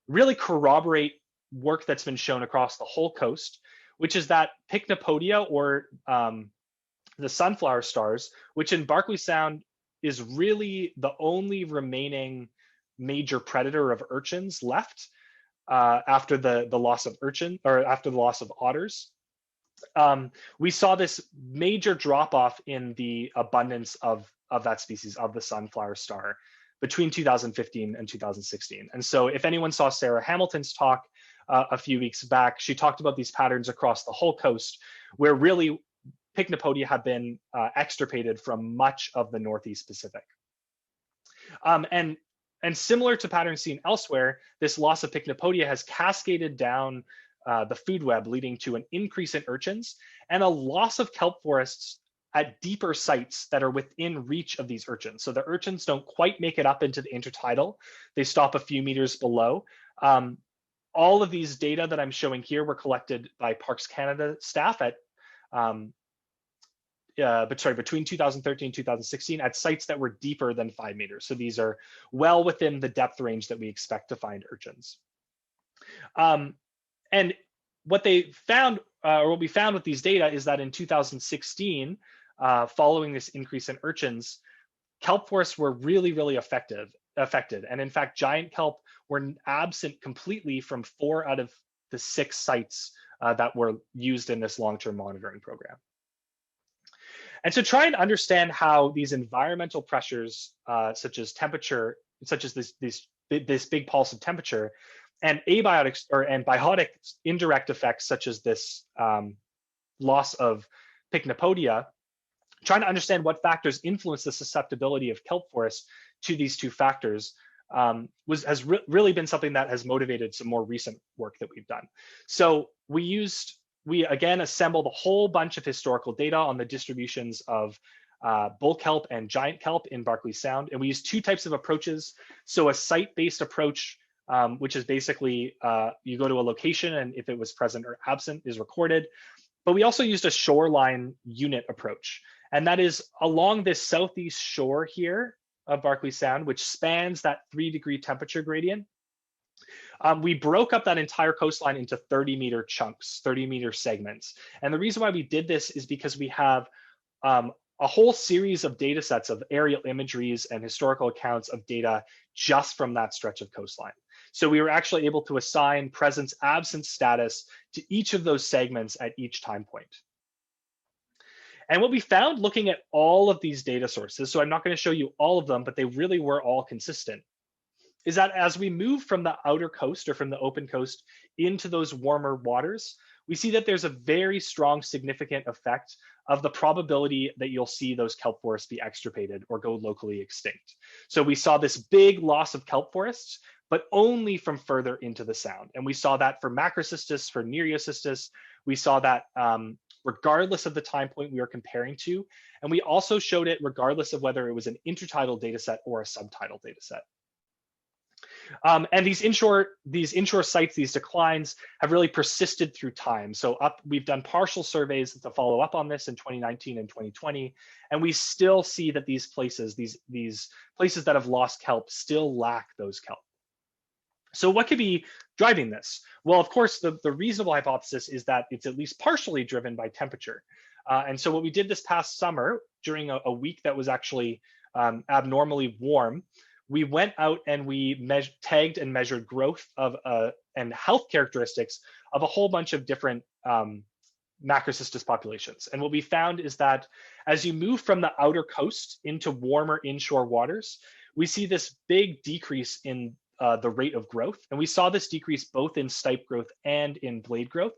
really corroborate work that's been shown across the whole coast, which is that Pycnopodia or the sunflower stars, which in Berkeley Sound is really the only remaining major predator of urchins left after the loss of after the loss of otters. We saw this major drop off in the abundance of that species, of the sunflower star, between 2015 and 2016. And so if anyone saw Sarah Hamilton's talk a few weeks back, she talked about these patterns across the whole coast, where really Pycnopodia have been extirpated from much of the Northeast Pacific. And similar to patterns seen elsewhere, this loss of Pycnopodia has cascaded down the food web, leading to an increase in urchins and a loss of kelp forests at deeper sites that are within reach of these urchins. So the urchins don't quite make it up into the intertidal. They stop a few meters below. All of these data that I'm showing here were collected by Parks Canada staff at between 2013 and 2016 at sites that were deeper than 5 meters. So these are well within the depth range that we expect to find urchins. And what they found, or what we found with these data, is that in 2016, following this increase in urchins, kelp forests were really, really affected. And in fact, giant kelp were absent completely from 4 out of the 6 sites that were used in this long-term monitoring program. And so try and understand how these environmental pressures, such as temperature, such as this big pulse of temperature, and abiotic and biotic indirect effects, such as this loss of Pycnopodia, trying to understand what factors influence the susceptibility of kelp forests to these 2 factors has really been something that has motivated some more recent work that we've done. So we again assembled a whole bunch of historical data on the distributions of bull kelp and giant kelp in Berkeley Sound. And we used 2 types of approaches. So a site-based approach, which is basically you go to a location and if it was present or absent is recorded. But we also used a shoreline unit approach. And that is along this southeast shore here of Berkeley Sound, which spans that 3-degree temperature gradient. We broke up that entire coastline into 30-meter chunks, 30-meter segments. And the reason why we did this is because we have a whole series of data sets of aerial imageries and historical accounts of data just from that stretch of coastline. So we were actually able to assign presence absence status to each of those segments at each time point. And what we found looking at all of these data sources, so I'm not going to show you all of them, but they really were all consistent, is that as we move from the outer coast or from the open coast into those warmer waters, we see that there's a very strong significant effect of the probability that you'll see those kelp forests be extirpated or go locally extinct. So we saw this big loss of kelp forests, but only from further into the sound. And we saw that for Macrocystis, for Nereocystis. We saw that regardless of the time point we were comparing to. And we also showed it regardless of whether it was an intertidal data set or a subtidal data set. And these inshore sites, these declines have really persisted through time. So we've done partial surveys to follow up on this in 2019 and 2020, and we still see that these places that have lost kelp still lack those kelp. So what could be driving this? Well, of course, the reasonable hypothesis is that it's at least partially driven by temperature. And so what we did this past summer during a week that was actually abnormally warm, we went out and we tagged and measured growth of and health characteristics of a whole bunch of different Macrocystis populations. And what we found is that as you move from the outer coast into warmer inshore waters, we see this big decrease in the rate of growth. And we saw this decrease both in stipe growth and in blade growth.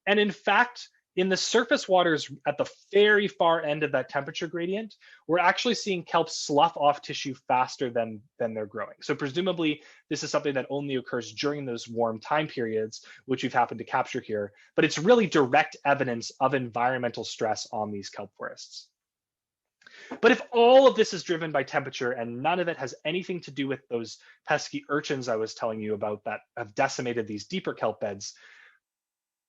And in fact, in the surface waters at the very far end of that temperature gradient, we're actually seeing kelp slough off tissue faster than they're growing. So presumably, this is something that only occurs during those warm time periods, which we've happened to capture here. But it's really direct evidence of environmental stress on these kelp forests. But if all of this is driven by temperature and none of it has anything to do with those pesky urchins I was telling you about that have decimated these deeper kelp beds,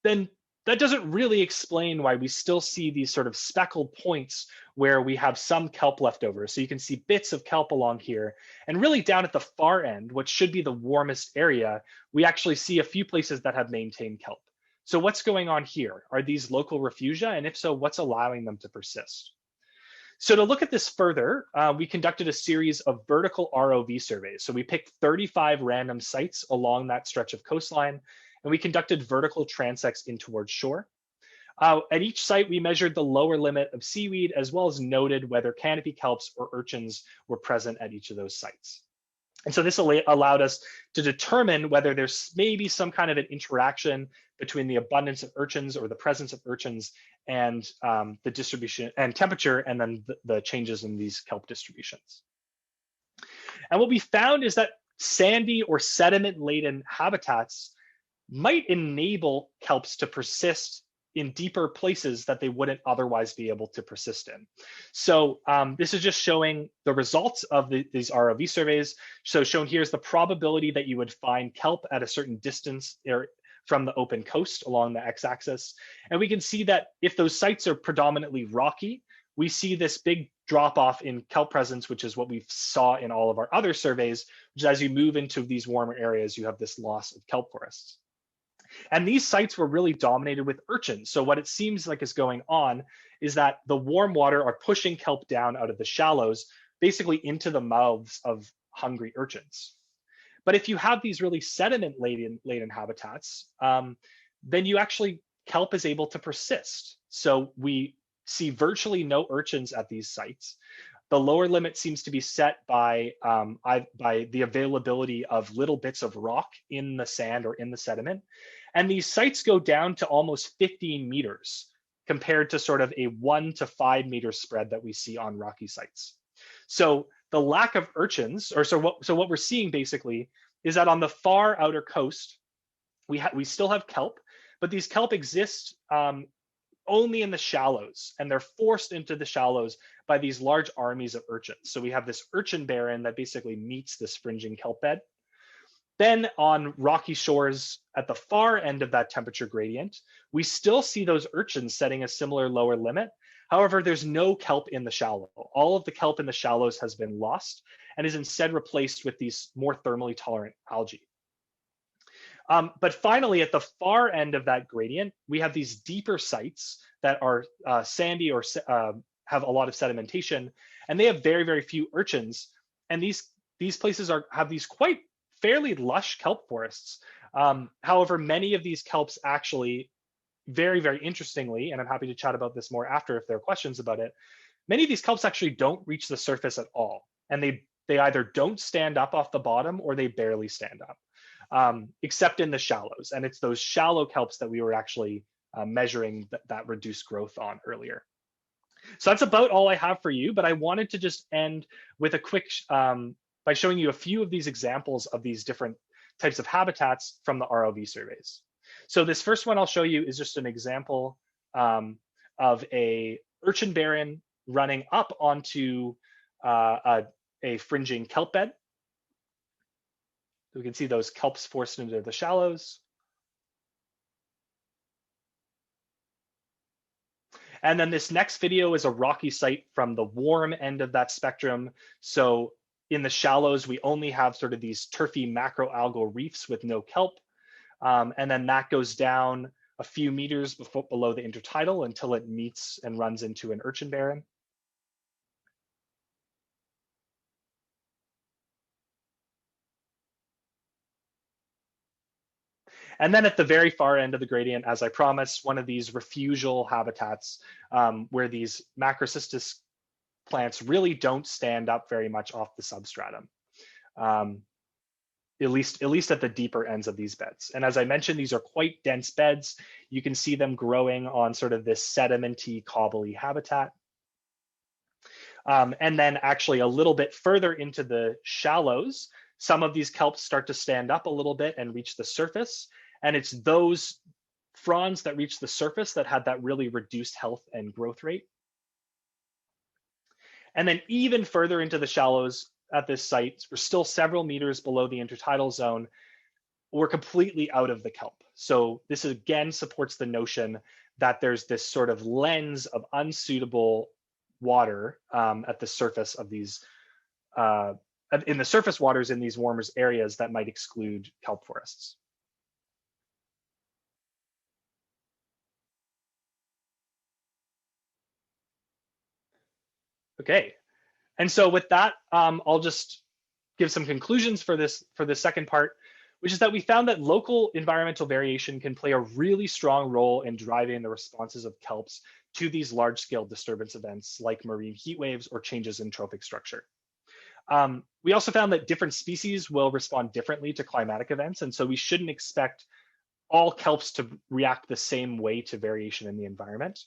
then that doesn't really explain why we still see these sort of speckled points where we have some kelp left over. So you can see bits of kelp along here. And really down at the far end, what should be the warmest area, we actually see a few places that have maintained kelp. So what's going on here? Are these local refugia? And if so, what's allowing them to persist? So to look at this further, we conducted a series of vertical ROV surveys. So we picked 35 random sites along that stretch of coastline, and we conducted vertical transects in towards shore. At each site, we measured the lower limit of seaweed, as well as noted whether canopy kelps or urchins were present at each of those sites. And so this allowed us to determine whether there's maybe some kind of an interaction between the abundance of urchins or the presence of urchins and the distribution and temperature, and then the changes in these kelp distributions. And what we found is that sandy or sediment-laden habitats might enable kelps to persist in deeper places that they wouldn't otherwise be able to persist in. So this is just showing the results of these ROV surveys. So shown here is the probability that you would find kelp at a certain distance from the open coast along the x-axis. And we can see that if those sites are predominantly rocky, we see this big drop off in kelp presence, which is what we saw in all of our other surveys, which is as you move into these warmer areas, you have this loss of kelp forests. And these sites were really dominated with urchins. So what it seems like is going on is that the warm water are pushing kelp down out of the shallows, basically into the mouths of hungry urchins. But if you have these really sediment-laden habitats, then kelp is able to persist. So we see virtually no urchins at these sites. The lower limit seems to be set by the availability of little bits of rock in the sand or in the sediment. And these sites go down to almost 15 meters compared to sort of a 1 to 5 meter spread that we see on rocky sites. So the lack of urchins, so what we're seeing basically is that on the far outer coast, we still have kelp, but these kelp exist only in the shallows, and they're forced into the shallows by these large armies of urchins. So we have this urchin barren that basically meets this fringing kelp bed. Then on rocky shores at the far end of that temperature gradient, we still see those urchins setting a similar lower limit. However, there's no kelp in the shallow. All of the kelp in the shallows has been lost and is instead replaced with these more thermally tolerant algae. But finally, at the far end of that gradient, we have these deeper sites that are sandy or have a lot of sedimentation, and they have very, very few urchins. And these places have these quite fairly lush kelp forests. However, many of these kelps actually, very, very interestingly, and I'm happy to chat about this more after if there are questions about it, many of these kelps actually don't reach the surface at all. And they either don't stand up off the bottom or they barely stand up, except in the shallows. And it's those shallow kelps that we were actually measuring that reduced growth on earlier. So that's about all I have for you, but I wanted to just end with a quick, by showing you a few of these examples of these different types of habitats from the ROV surveys. So this first one I'll show you is just an example of a urchin barren running up onto a fringing kelp bed. We can see those kelps forced into the shallows. And then this next video is a rocky site from the warm end of that spectrum. So in the shallows, we only have sort of these turfy macroalgal reefs with no kelp. And then that goes down a few meters below the intertidal until it meets and runs into an urchin barren. And then at the very far end of the gradient, as I promised, one of these refugial habitats where these macrocystis plants really don't stand up very much off the substratum, at least at the deeper ends of these beds. And as I mentioned, these are quite dense beds. You can see them growing on sort of this sedimenty, cobbly habitat. And then actually a little bit further into the shallows, some of these kelps start to stand up a little bit and reach the surface. And it's those fronds that reach the surface that had that really reduced health and growth rate. And then even further into the shallows at this site, we're still several meters below the intertidal zone. We're completely out of the kelp. So this again supports the notion that there's this sort of lens of unsuitable water at the surface of these, in the surface waters in these warmer areas that might exclude kelp forests. Okay. And so with that, I'll just give some conclusions for this second part, which is that we found that local environmental variation can play a really strong role in driving the responses of kelps to these large-scale disturbance events like marine heat waves or changes in trophic structure. We also found that different species will respond differently to climatic events, and so we shouldn't expect all kelps to react the same way to variation in the environment.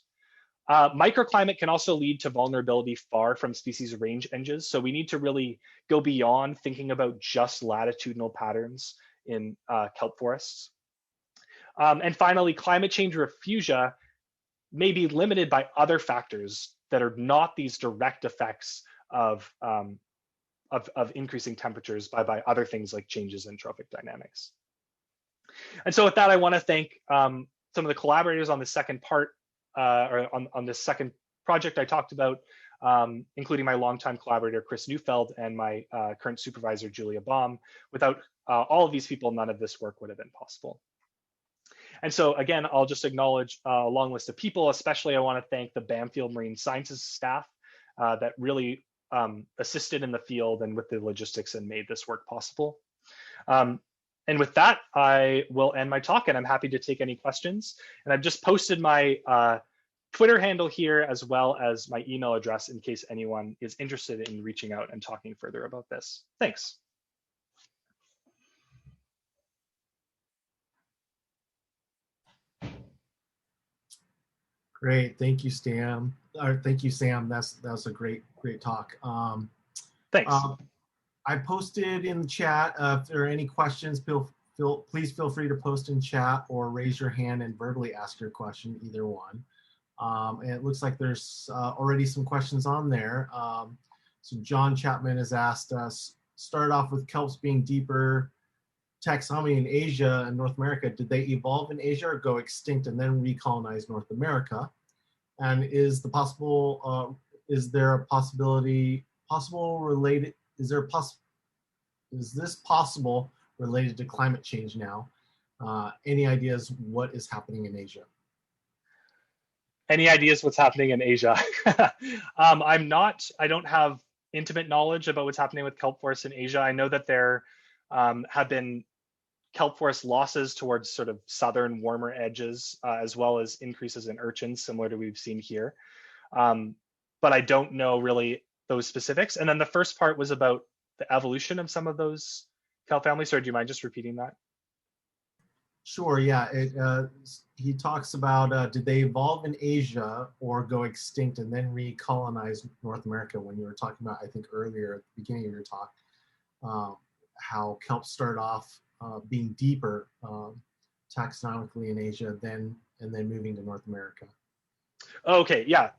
Microclimate can also lead to vulnerability far from species range edges, so we need to really go beyond thinking about just latitudinal patterns in kelp forests. And finally, climate change refugia may be limited by other factors that are not these direct effects of increasing temperatures by other things like changes in trophic dynamics. And so with that, I want to thank some of the collaborators on the second part, or on this second project I talked about, including my longtime collaborator, Chris Neufeld, and my current supervisor, Julia Baum. Without all of these people, none of this work would have been possible. And so again, I'll just acknowledge a long list of people. Especially, I want to thank the Bamfield Marine Sciences staff that really assisted in the field and with the logistics and made this work possible. And with that, I will end my talk, and I'm happy to take any questions. And I've just posted my Twitter handle here, as well as my email address in case anyone is interested in reaching out and talking further about this. Thanks. Great, thank you, Sam. Thank you, Sam. That was a great talk. Thanks. I posted in the chat. If there are any questions, please feel free to post in chat or raise your hand and verbally ask your question, either one. And it looks like there's already some questions on there. So John Chapman has asked us, start off with kelps being deeper taxonomy in Asia and North America. Did they evolve in Asia or go extinct and then recolonize North America? And is there a possibility, is this possible related to climate change now? Any ideas what is happening in Asia? Any ideas what's happening in Asia? I don't have intimate knowledge about what's happening with kelp forests in Asia. I know that there have been kelp forest losses towards sort of southern warmer edges, as well as increases in urchins, similar to what we've seen here. But I don't know really those specifics. And then the first part was about the evolution of some of those kelp families. So do you mind just repeating that? Sure, yeah. He talks about, did they evolve in Asia or go extinct and then recolonize North America, when you were talking about, I think earlier at the beginning of your talk, how kelp started off being deeper taxonomically in Asia and then moving to North America. Okay, yeah,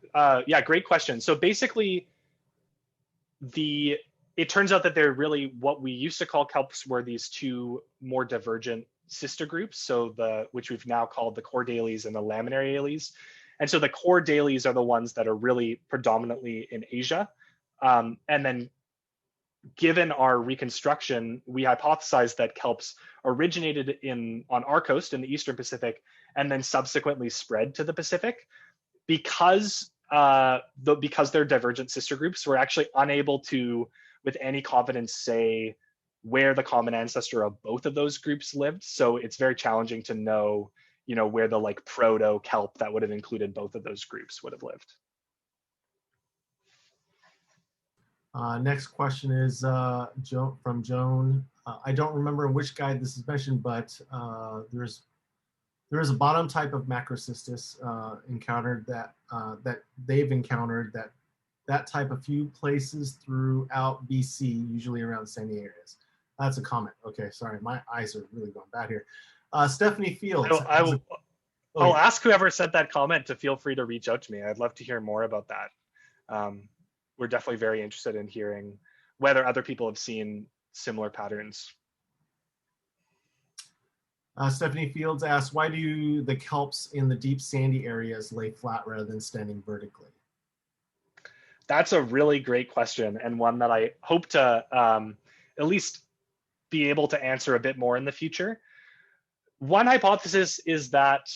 yeah, great question. So basically, it turns out that they're really what we used to call kelps were these two more divergent sister groups, so which we've now called the chordales and the laminary ales. And so the chordales are the ones that are really predominantly in Asia. And then given our reconstruction, we hypothesized that kelps originated on our coast in the Eastern Pacific and then subsequently spread to the Pacific. Because they're divergent sister groups, we're actually unable to, with any confidence, say where the common ancestor of both of those groups lived. So it's very challenging to know, where the proto-kelp that would have included both of those groups would have lived. Next question is from Joan. I don't remember in which guide this is mentioned, but there is a bottom type of macrocystis encountered that they've encountered that type a few places throughout BC, usually around the same areas. That's a comment. Okay, sorry, my eyes are really going bad here. Stephanie Fields. I'll ask whoever sent that comment to feel free to reach out to me. I'd love to hear more about that. We're definitely very interested in hearing whether other people have seen similar patterns. Stephanie Fields asks, why do the kelps in the deep sandy areas lay flat rather than standing vertically? That's a really great question, and one that I hope to at least be able to answer a bit more in the future. One hypothesis is that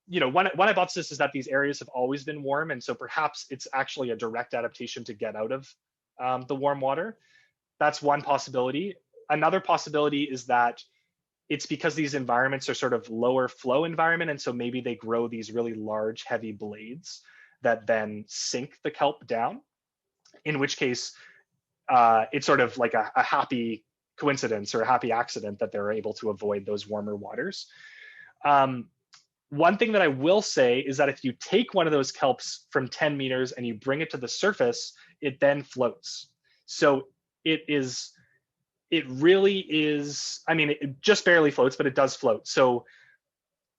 one hypothesis is that these areas have always been warm, and so perhaps it's actually a direct adaptation to get out of the warm water. That's one possibility. Another possibility is that it's because these environments are sort of lower flow environment, and so maybe they grow these really large, heavy blades that then sink the kelp down, in which case it's sort of like a happy coincidence or a happy accident that they're able to avoid those warmer waters. One thing that I will say is that if you take one of those kelps from 10 meters and you bring it to the surface, it then floats. So it really is, I mean, it just barely floats, but it does float. So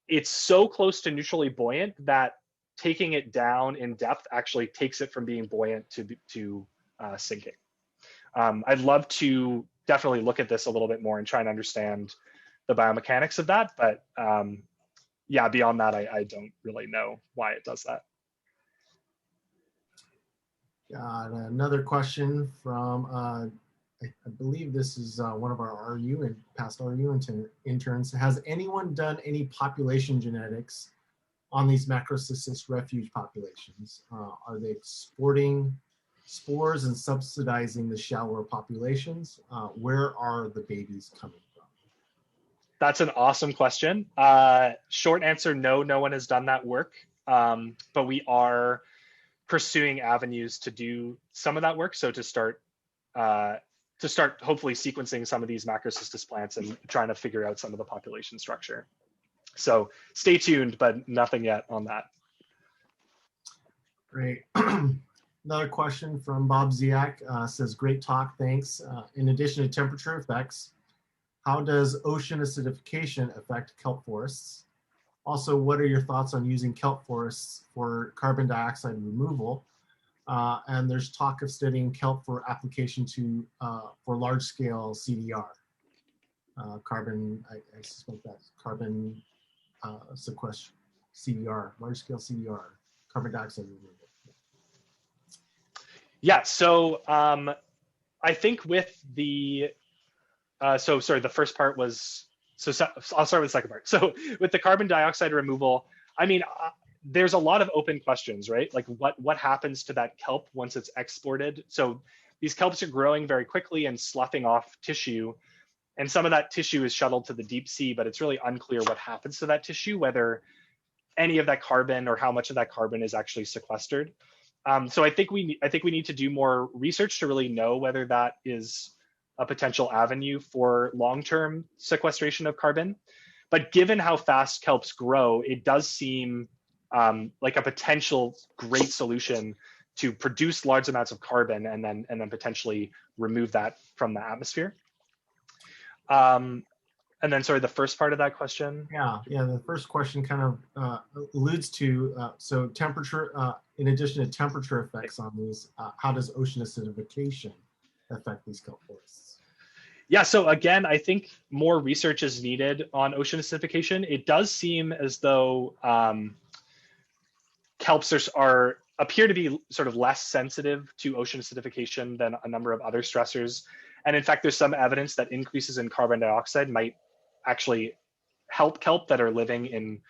it's so close to neutrally buoyant that taking it down in depth actually takes it from being buoyant to sinking. I'd love to definitely look at this a little bit more and try and understand the biomechanics of that, but yeah, beyond that, I don't really know why it does that. Got another question from, I believe this is one of our RU and past RU interns. Has anyone done any population genetics on these macrocystis refuge populations? Are they exporting spores and subsidizing the shallower populations? Where are the babies coming from? That's an awesome question. Short answer, no, no one has done that work, but we are pursuing avenues to do some of that work. So to start hopefully sequencing some of these macrocystis plants and trying to figure out some of the population structure. So stay tuned, but nothing yet on that. Great. Another question from Bob Ziak says, great talk, thanks. In addition to temperature effects, how does ocean acidification affect kelp forests? Also, what are your thoughts on using kelp forests for carbon dioxide removal? And there's talk of studying kelp for application to for large-scale CDR. I suspect that's carbon sequestration, CDR, large-scale CDR, carbon dioxide removal. Yeah, so I think with the, sorry, the first part was, so I'll start with the second part. So with the carbon dioxide removal, I mean, there's a lot of open questions, right? Like what happens to that kelp once it's exported? So these kelps are growing very quickly and sloughing off tissue. And some of that tissue is shuttled to the deep sea, but it's really unclear what happens to that tissue, whether any of that carbon or how much of that carbon is actually sequestered. So I think we need to do more research to really know whether that is a potential avenue for long-term sequestration of carbon. But given how fast kelps grow, it does seem like a potential great solution to produce large amounts of carbon and then potentially remove that from the atmosphere. And then, sorry, the first part of that question? Yeah, the first question kind of alludes to, so temperature, in addition to temperature effects on these, how does ocean acidification affect these kelp forests? Yeah, so again, I think more research is needed on ocean acidification. It does seem as though kelps appear to be sort of less sensitive to ocean acidification than a number of other stressors. And in fact, there's some evidence that increases in carbon dioxide might actually help kelp that are living in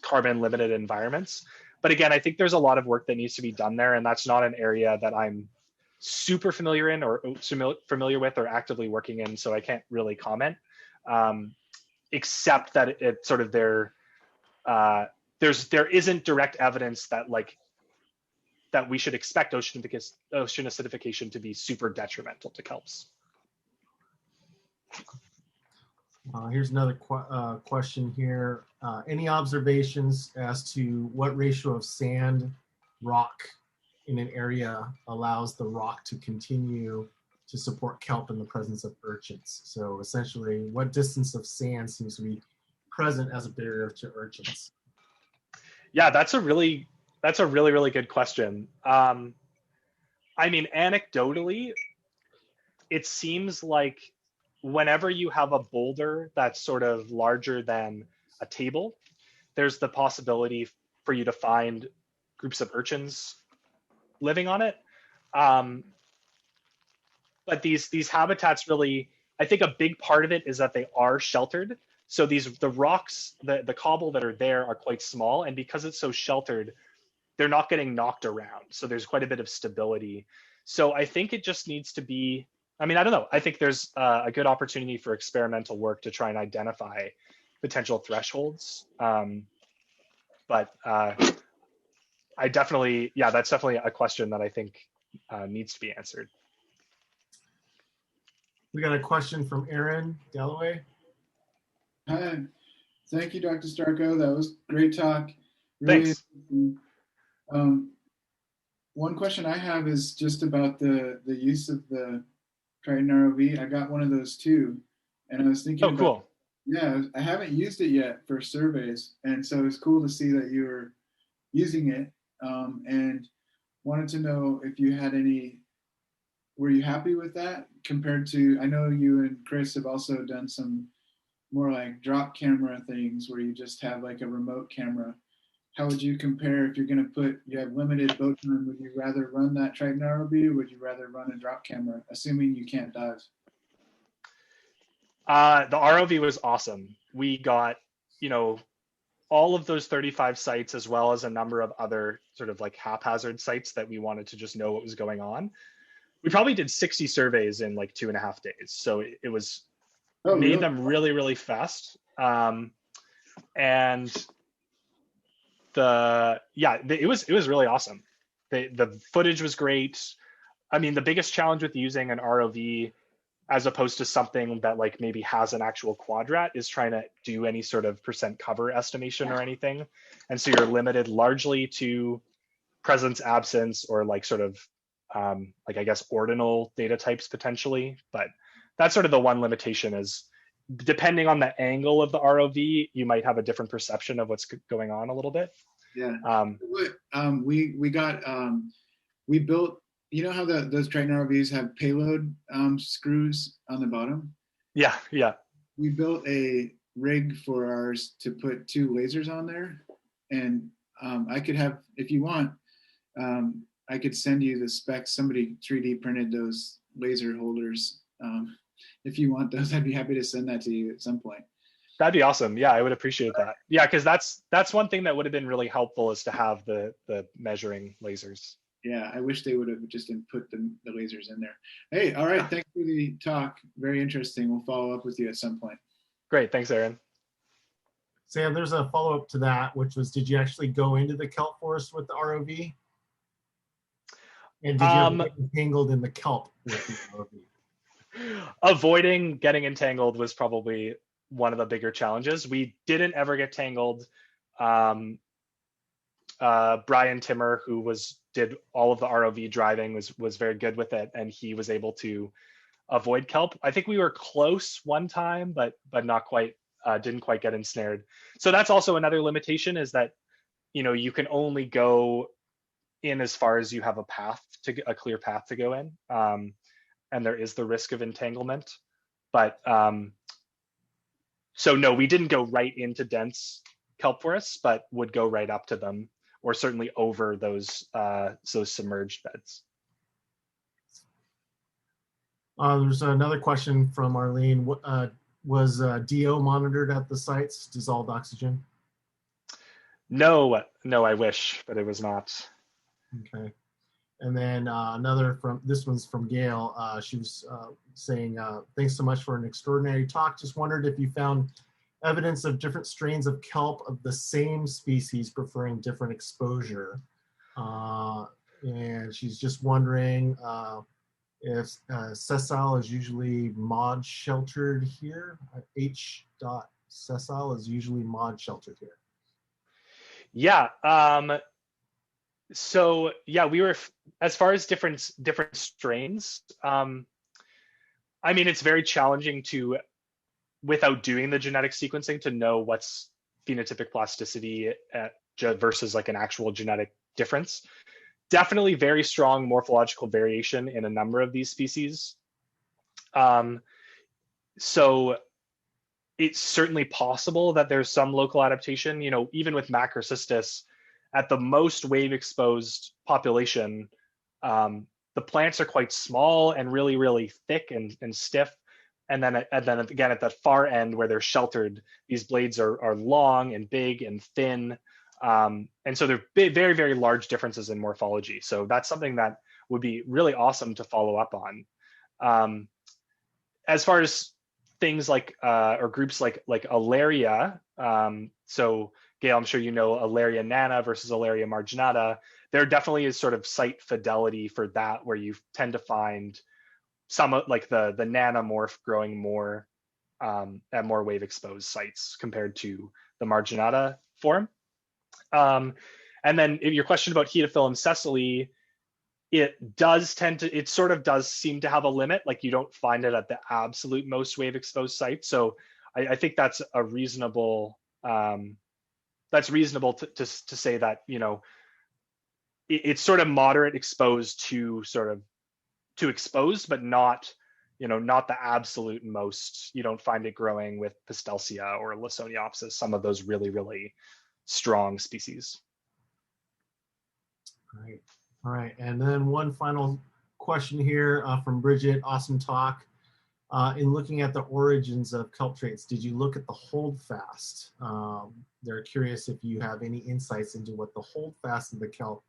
carbon limited environments. But again, I think there's a lot of work that needs to be done there, and that's not an area that I'm super familiar in or familiar with or actively working in, so I can't really comment, except that it sort of there isn't direct evidence that that we should expect ocean acidification to be super detrimental to kelps. Here's another question here. Any observations as to what ratio of sand, rock in an area allows the rock to continue to support kelp in the presence of urchins? So essentially, what distance of sand seems to be present as a barrier to urchins? Yeah, that's a really good question. I mean, anecdotally, it seems like whenever you have a boulder that's sort of larger than a table, there's the possibility for you to find groups of urchins living on it. But these habitats really, I think a big part of it is that they are sheltered. So the rocks, the cobble that are there are quite small, and because it's so sheltered, they're not getting knocked around. So there's quite a bit of stability. So I think it just needs to be, I mean, I don't know. I think there's a good opportunity for experimental work to try and identify potential thresholds. But I definitely, yeah, that's definitely a question that I think needs to be answered. We got a question from Aaron Galloway. Hi, thank you, Dr. Starko. That was great talk. Really. Thanks. One question I have is just about the use of the Triton ROV. I got one of those too, and I was thinking about, cool. Yeah, I haven't used it yet for surveys, and so it's cool to see that you were using it, and wanted to know if you had any, were you happy with that compared to, I know you and Chris have also done some more like drop camera things where you just have like a remote camera. How would you compare if you're going to you have limited boat time, would you rather run that Triton ROV or would you rather run a drop camera, assuming you can't dive? The ROV was awesome. We got, all of those 35 sites, as well as a number of other sort of like haphazard sites that we wanted to just know what was going on. We probably did 60 surveys in like 2.5 days. So it was, made them really, really fast. And it was really awesome. The footage was great. I mean, the biggest challenge with using an ROV as opposed to something that like maybe has an actual quadrat is trying to do any sort of percent cover estimation or anything. And so you're limited largely to presence, absence, or like sort of like, I guess, ordinal data types potentially. But that's sort of the one limitation is depending on the angle of the ROV, you might have a different perception of what's going on a little bit. Yeah. We built, you know how those Triton ROVs have payload screws on the bottom? Yeah. We built a rig for ours to put 2 lasers on there. And I could have, if you want, I could send you the specs. Somebody 3D printed those laser holders. If you want those, I'd be happy to send that to you at some point. That'd be awesome. Yeah, I would appreciate that. Yeah, because that's one thing that would have been really helpful is to have the measuring lasers. Yeah, I wish they would have just put the lasers in there. Hey, all right. Thanks for the talk. Very interesting. We'll follow up with you at some point. Great. Thanks, Aaron. Sam, there's a follow-up to that, which was, did you actually go into the kelp forest with the ROV? And did you ever get entangled in the kelp with the ROV? Avoiding getting entangled was probably one of the bigger challenges. We didn't ever get tangled. Brian Timmer, who did all of the ROV driving, was very good with it, and he was able to avoid kelp. I think we were close one time, but not quite. Didn't quite get ensnared. So that's also another limitation, is that you can only go in as far as you have a clear path to go in, and there is the risk of entanglement. But so no, we didn't go right into dense kelp forests, but would go right up to them, or certainly over those submerged beds. There's another question from Arlene. Was DO monitored at the sites, dissolved oxygen? No, I wish, but it was not. Okay. And then this one's from Gail. She was saying, thanks so much for an extraordinary talk. Just wondered if you found evidence of different strains of kelp of the same species preferring different exposure. And she's just wondering if sessile is usually mod sheltered here. H. Sessile is usually mod sheltered here. Yeah. So yeah, we were, as far as different strains, I mean, it's very challenging to, without doing the genetic sequencing, to know what's phenotypic plasticity versus like an actual genetic difference. Definitely very strong morphological variation in a number of these species. So it's certainly possible that there's some local adaptation, even with Macrocystis, at the most wave exposed population, the plants are quite small and really, really thick and stiff, And then again, at the far end where they're sheltered, these blades are long and big and thin. And so they're very, very large differences in morphology. So that's something that would be really awesome to follow up on. As far as things like, or groups like Alaria, so Gail, I'm sure you know Alaria nana versus Alaria marginata, there definitely is sort of site fidelity for that, where you tend to find some like the nanomorph growing more at more wave exposed sites compared to the marginata form. And then your question about Heatophyllum sessile, it sort of does seem to have a limit. Like you don't find it at the absolute most wave exposed site. So I think that's a reasonable, to say that, you know, it's sort of moderate exposed to exposed, but not, you know, not the absolute most. You don't find it growing with Postelsia or Lawsoniopsis, some of those really, really strong species. Great. All right, and then one final question here from Bridget. Awesome talk. In looking at the origins of kelp traits, did you look at the holdfast? They're curious if you have any insights into what the holdfast of the kelp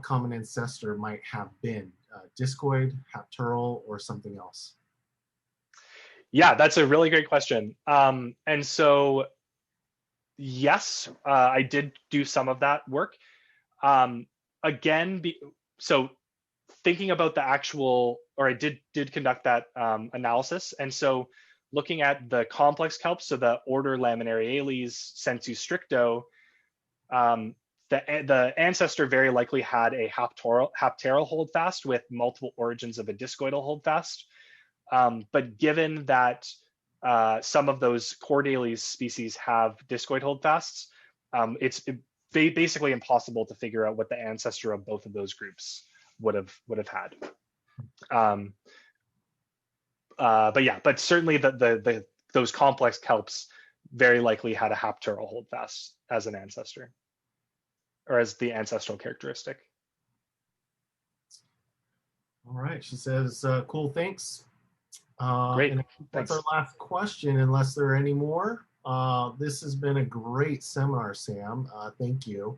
common ancestor might have been, discoid, hapteral, or something else. Yeah, that's a really great question. And so, yes, I did do some of that work. Again, so thinking about the actual, or I did conduct that analysis. And so looking at the complex kelps, so the order Laminariales, sensu stricto, the ancestor very likely had a hapteral holdfast with multiple origins of a discoidal holdfast. But given that some of those Chordales species have discoid holdfasts, it's basically impossible to figure out what the ancestor of both of those groups would have had. But certainly those complex kelps very likely had a hapteral holdfast as an ancestor, or as the ancestral characteristic. All right, she says, cool, thanks. Great, and that's our last question, unless there are any more. This has been a great seminar, Sam. Thank you.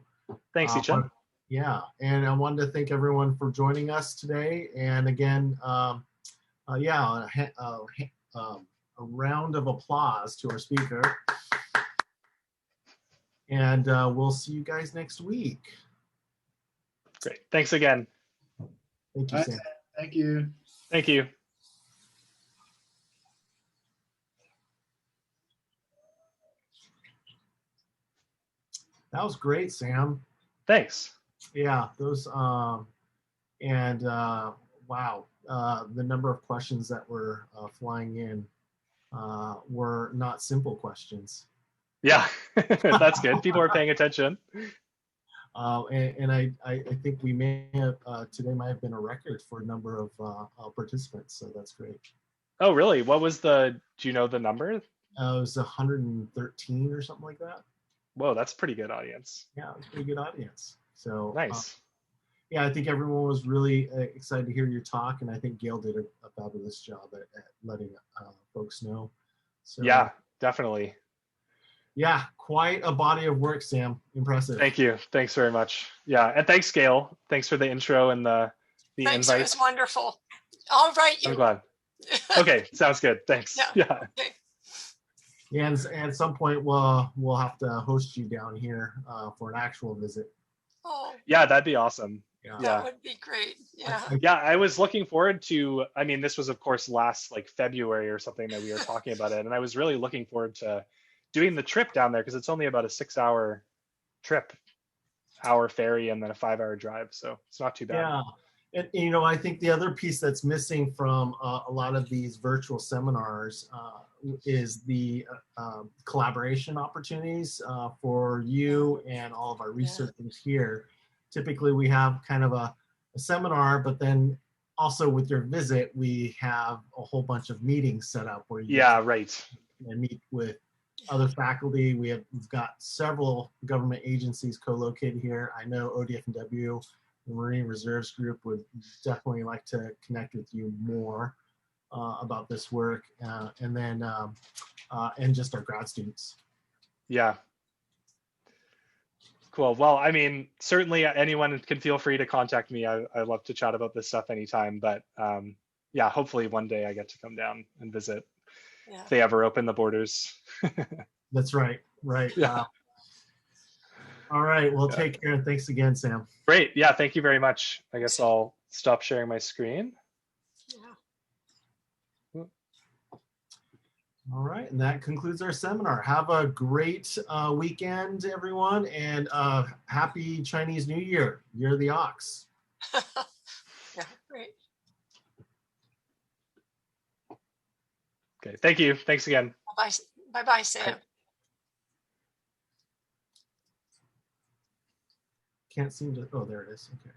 Thanks, Ichan. Yeah, and I wanted to thank everyone for joining us today. And again, a round of applause to our speaker. And we'll see you guys next week. Great. Thanks again. Thank you, Sam. Thank you. Thank you. That was great, Sam. Thanks. Yeah, those wow, the number of questions that were flying in were not simple questions. Yeah, that's good. People are paying attention. And I think we may have today might have been a record for a number of participants, so that's great. Oh, really? What was do you know the number? It was 113 or something like that. Whoa, that's a pretty good audience. Yeah, it was a pretty good audience. So nice. Yeah, I think everyone was really excited to hear your talk, and I think Gail did a fabulous job at letting folks know. So, yeah, definitely. Yeah, quite a body of work, Sam. Impressive. Thank you. Thanks very much. Yeah, and thanks, Gail. Thanks for the intro and the Thanks, invite. it was wonderful. I'll write you. I'm glad. Okay, sounds good. Thanks. Yeah. Okay. Yeah, and at some point we'll have to host you down here for an actual visit. Oh. Yeah, that'd be awesome. Yeah. That would be great. Yeah. Yeah, I was looking forward to, I mean, this was of course last like February or something that we were talking about it. And I was really looking forward to doing the trip down there because it's only about a 6-hour trip, hour ferry and then a 5-hour drive. So it's not too bad. Yeah. And, you know, I think the other piece that's missing from a lot of these virtual seminars is the collaboration opportunities for you and all of our researchers here. Typically, we have kind of a seminar, but then also with your visit, we have a whole bunch of meetings set up where you and meet with other faculty. We've got several government agencies co-located here. I know ODF&W, the Marine Reserves Group, would definitely like to connect with you more. about this work, and then and just our grad students. Yeah. Cool. Well, I mean, certainly anyone can feel free to contact me. I love to chat about this stuff anytime, but yeah, hopefully one day I get to come down and visit if they ever open the borders. That's right. Right. Yeah. All right. Well, take care. And thanks again, Sam. Great. Yeah. Thank you very much. I guess I'll stop sharing my screen. All right, and that concludes our seminar. Have a great weekend, everyone, and happy Chinese New Year, Year of the Ox. Yeah, great. Okay, thank you. Thanks again. Bye-bye. Bye-bye, Sam. Can't seem to, oh, there it is, okay.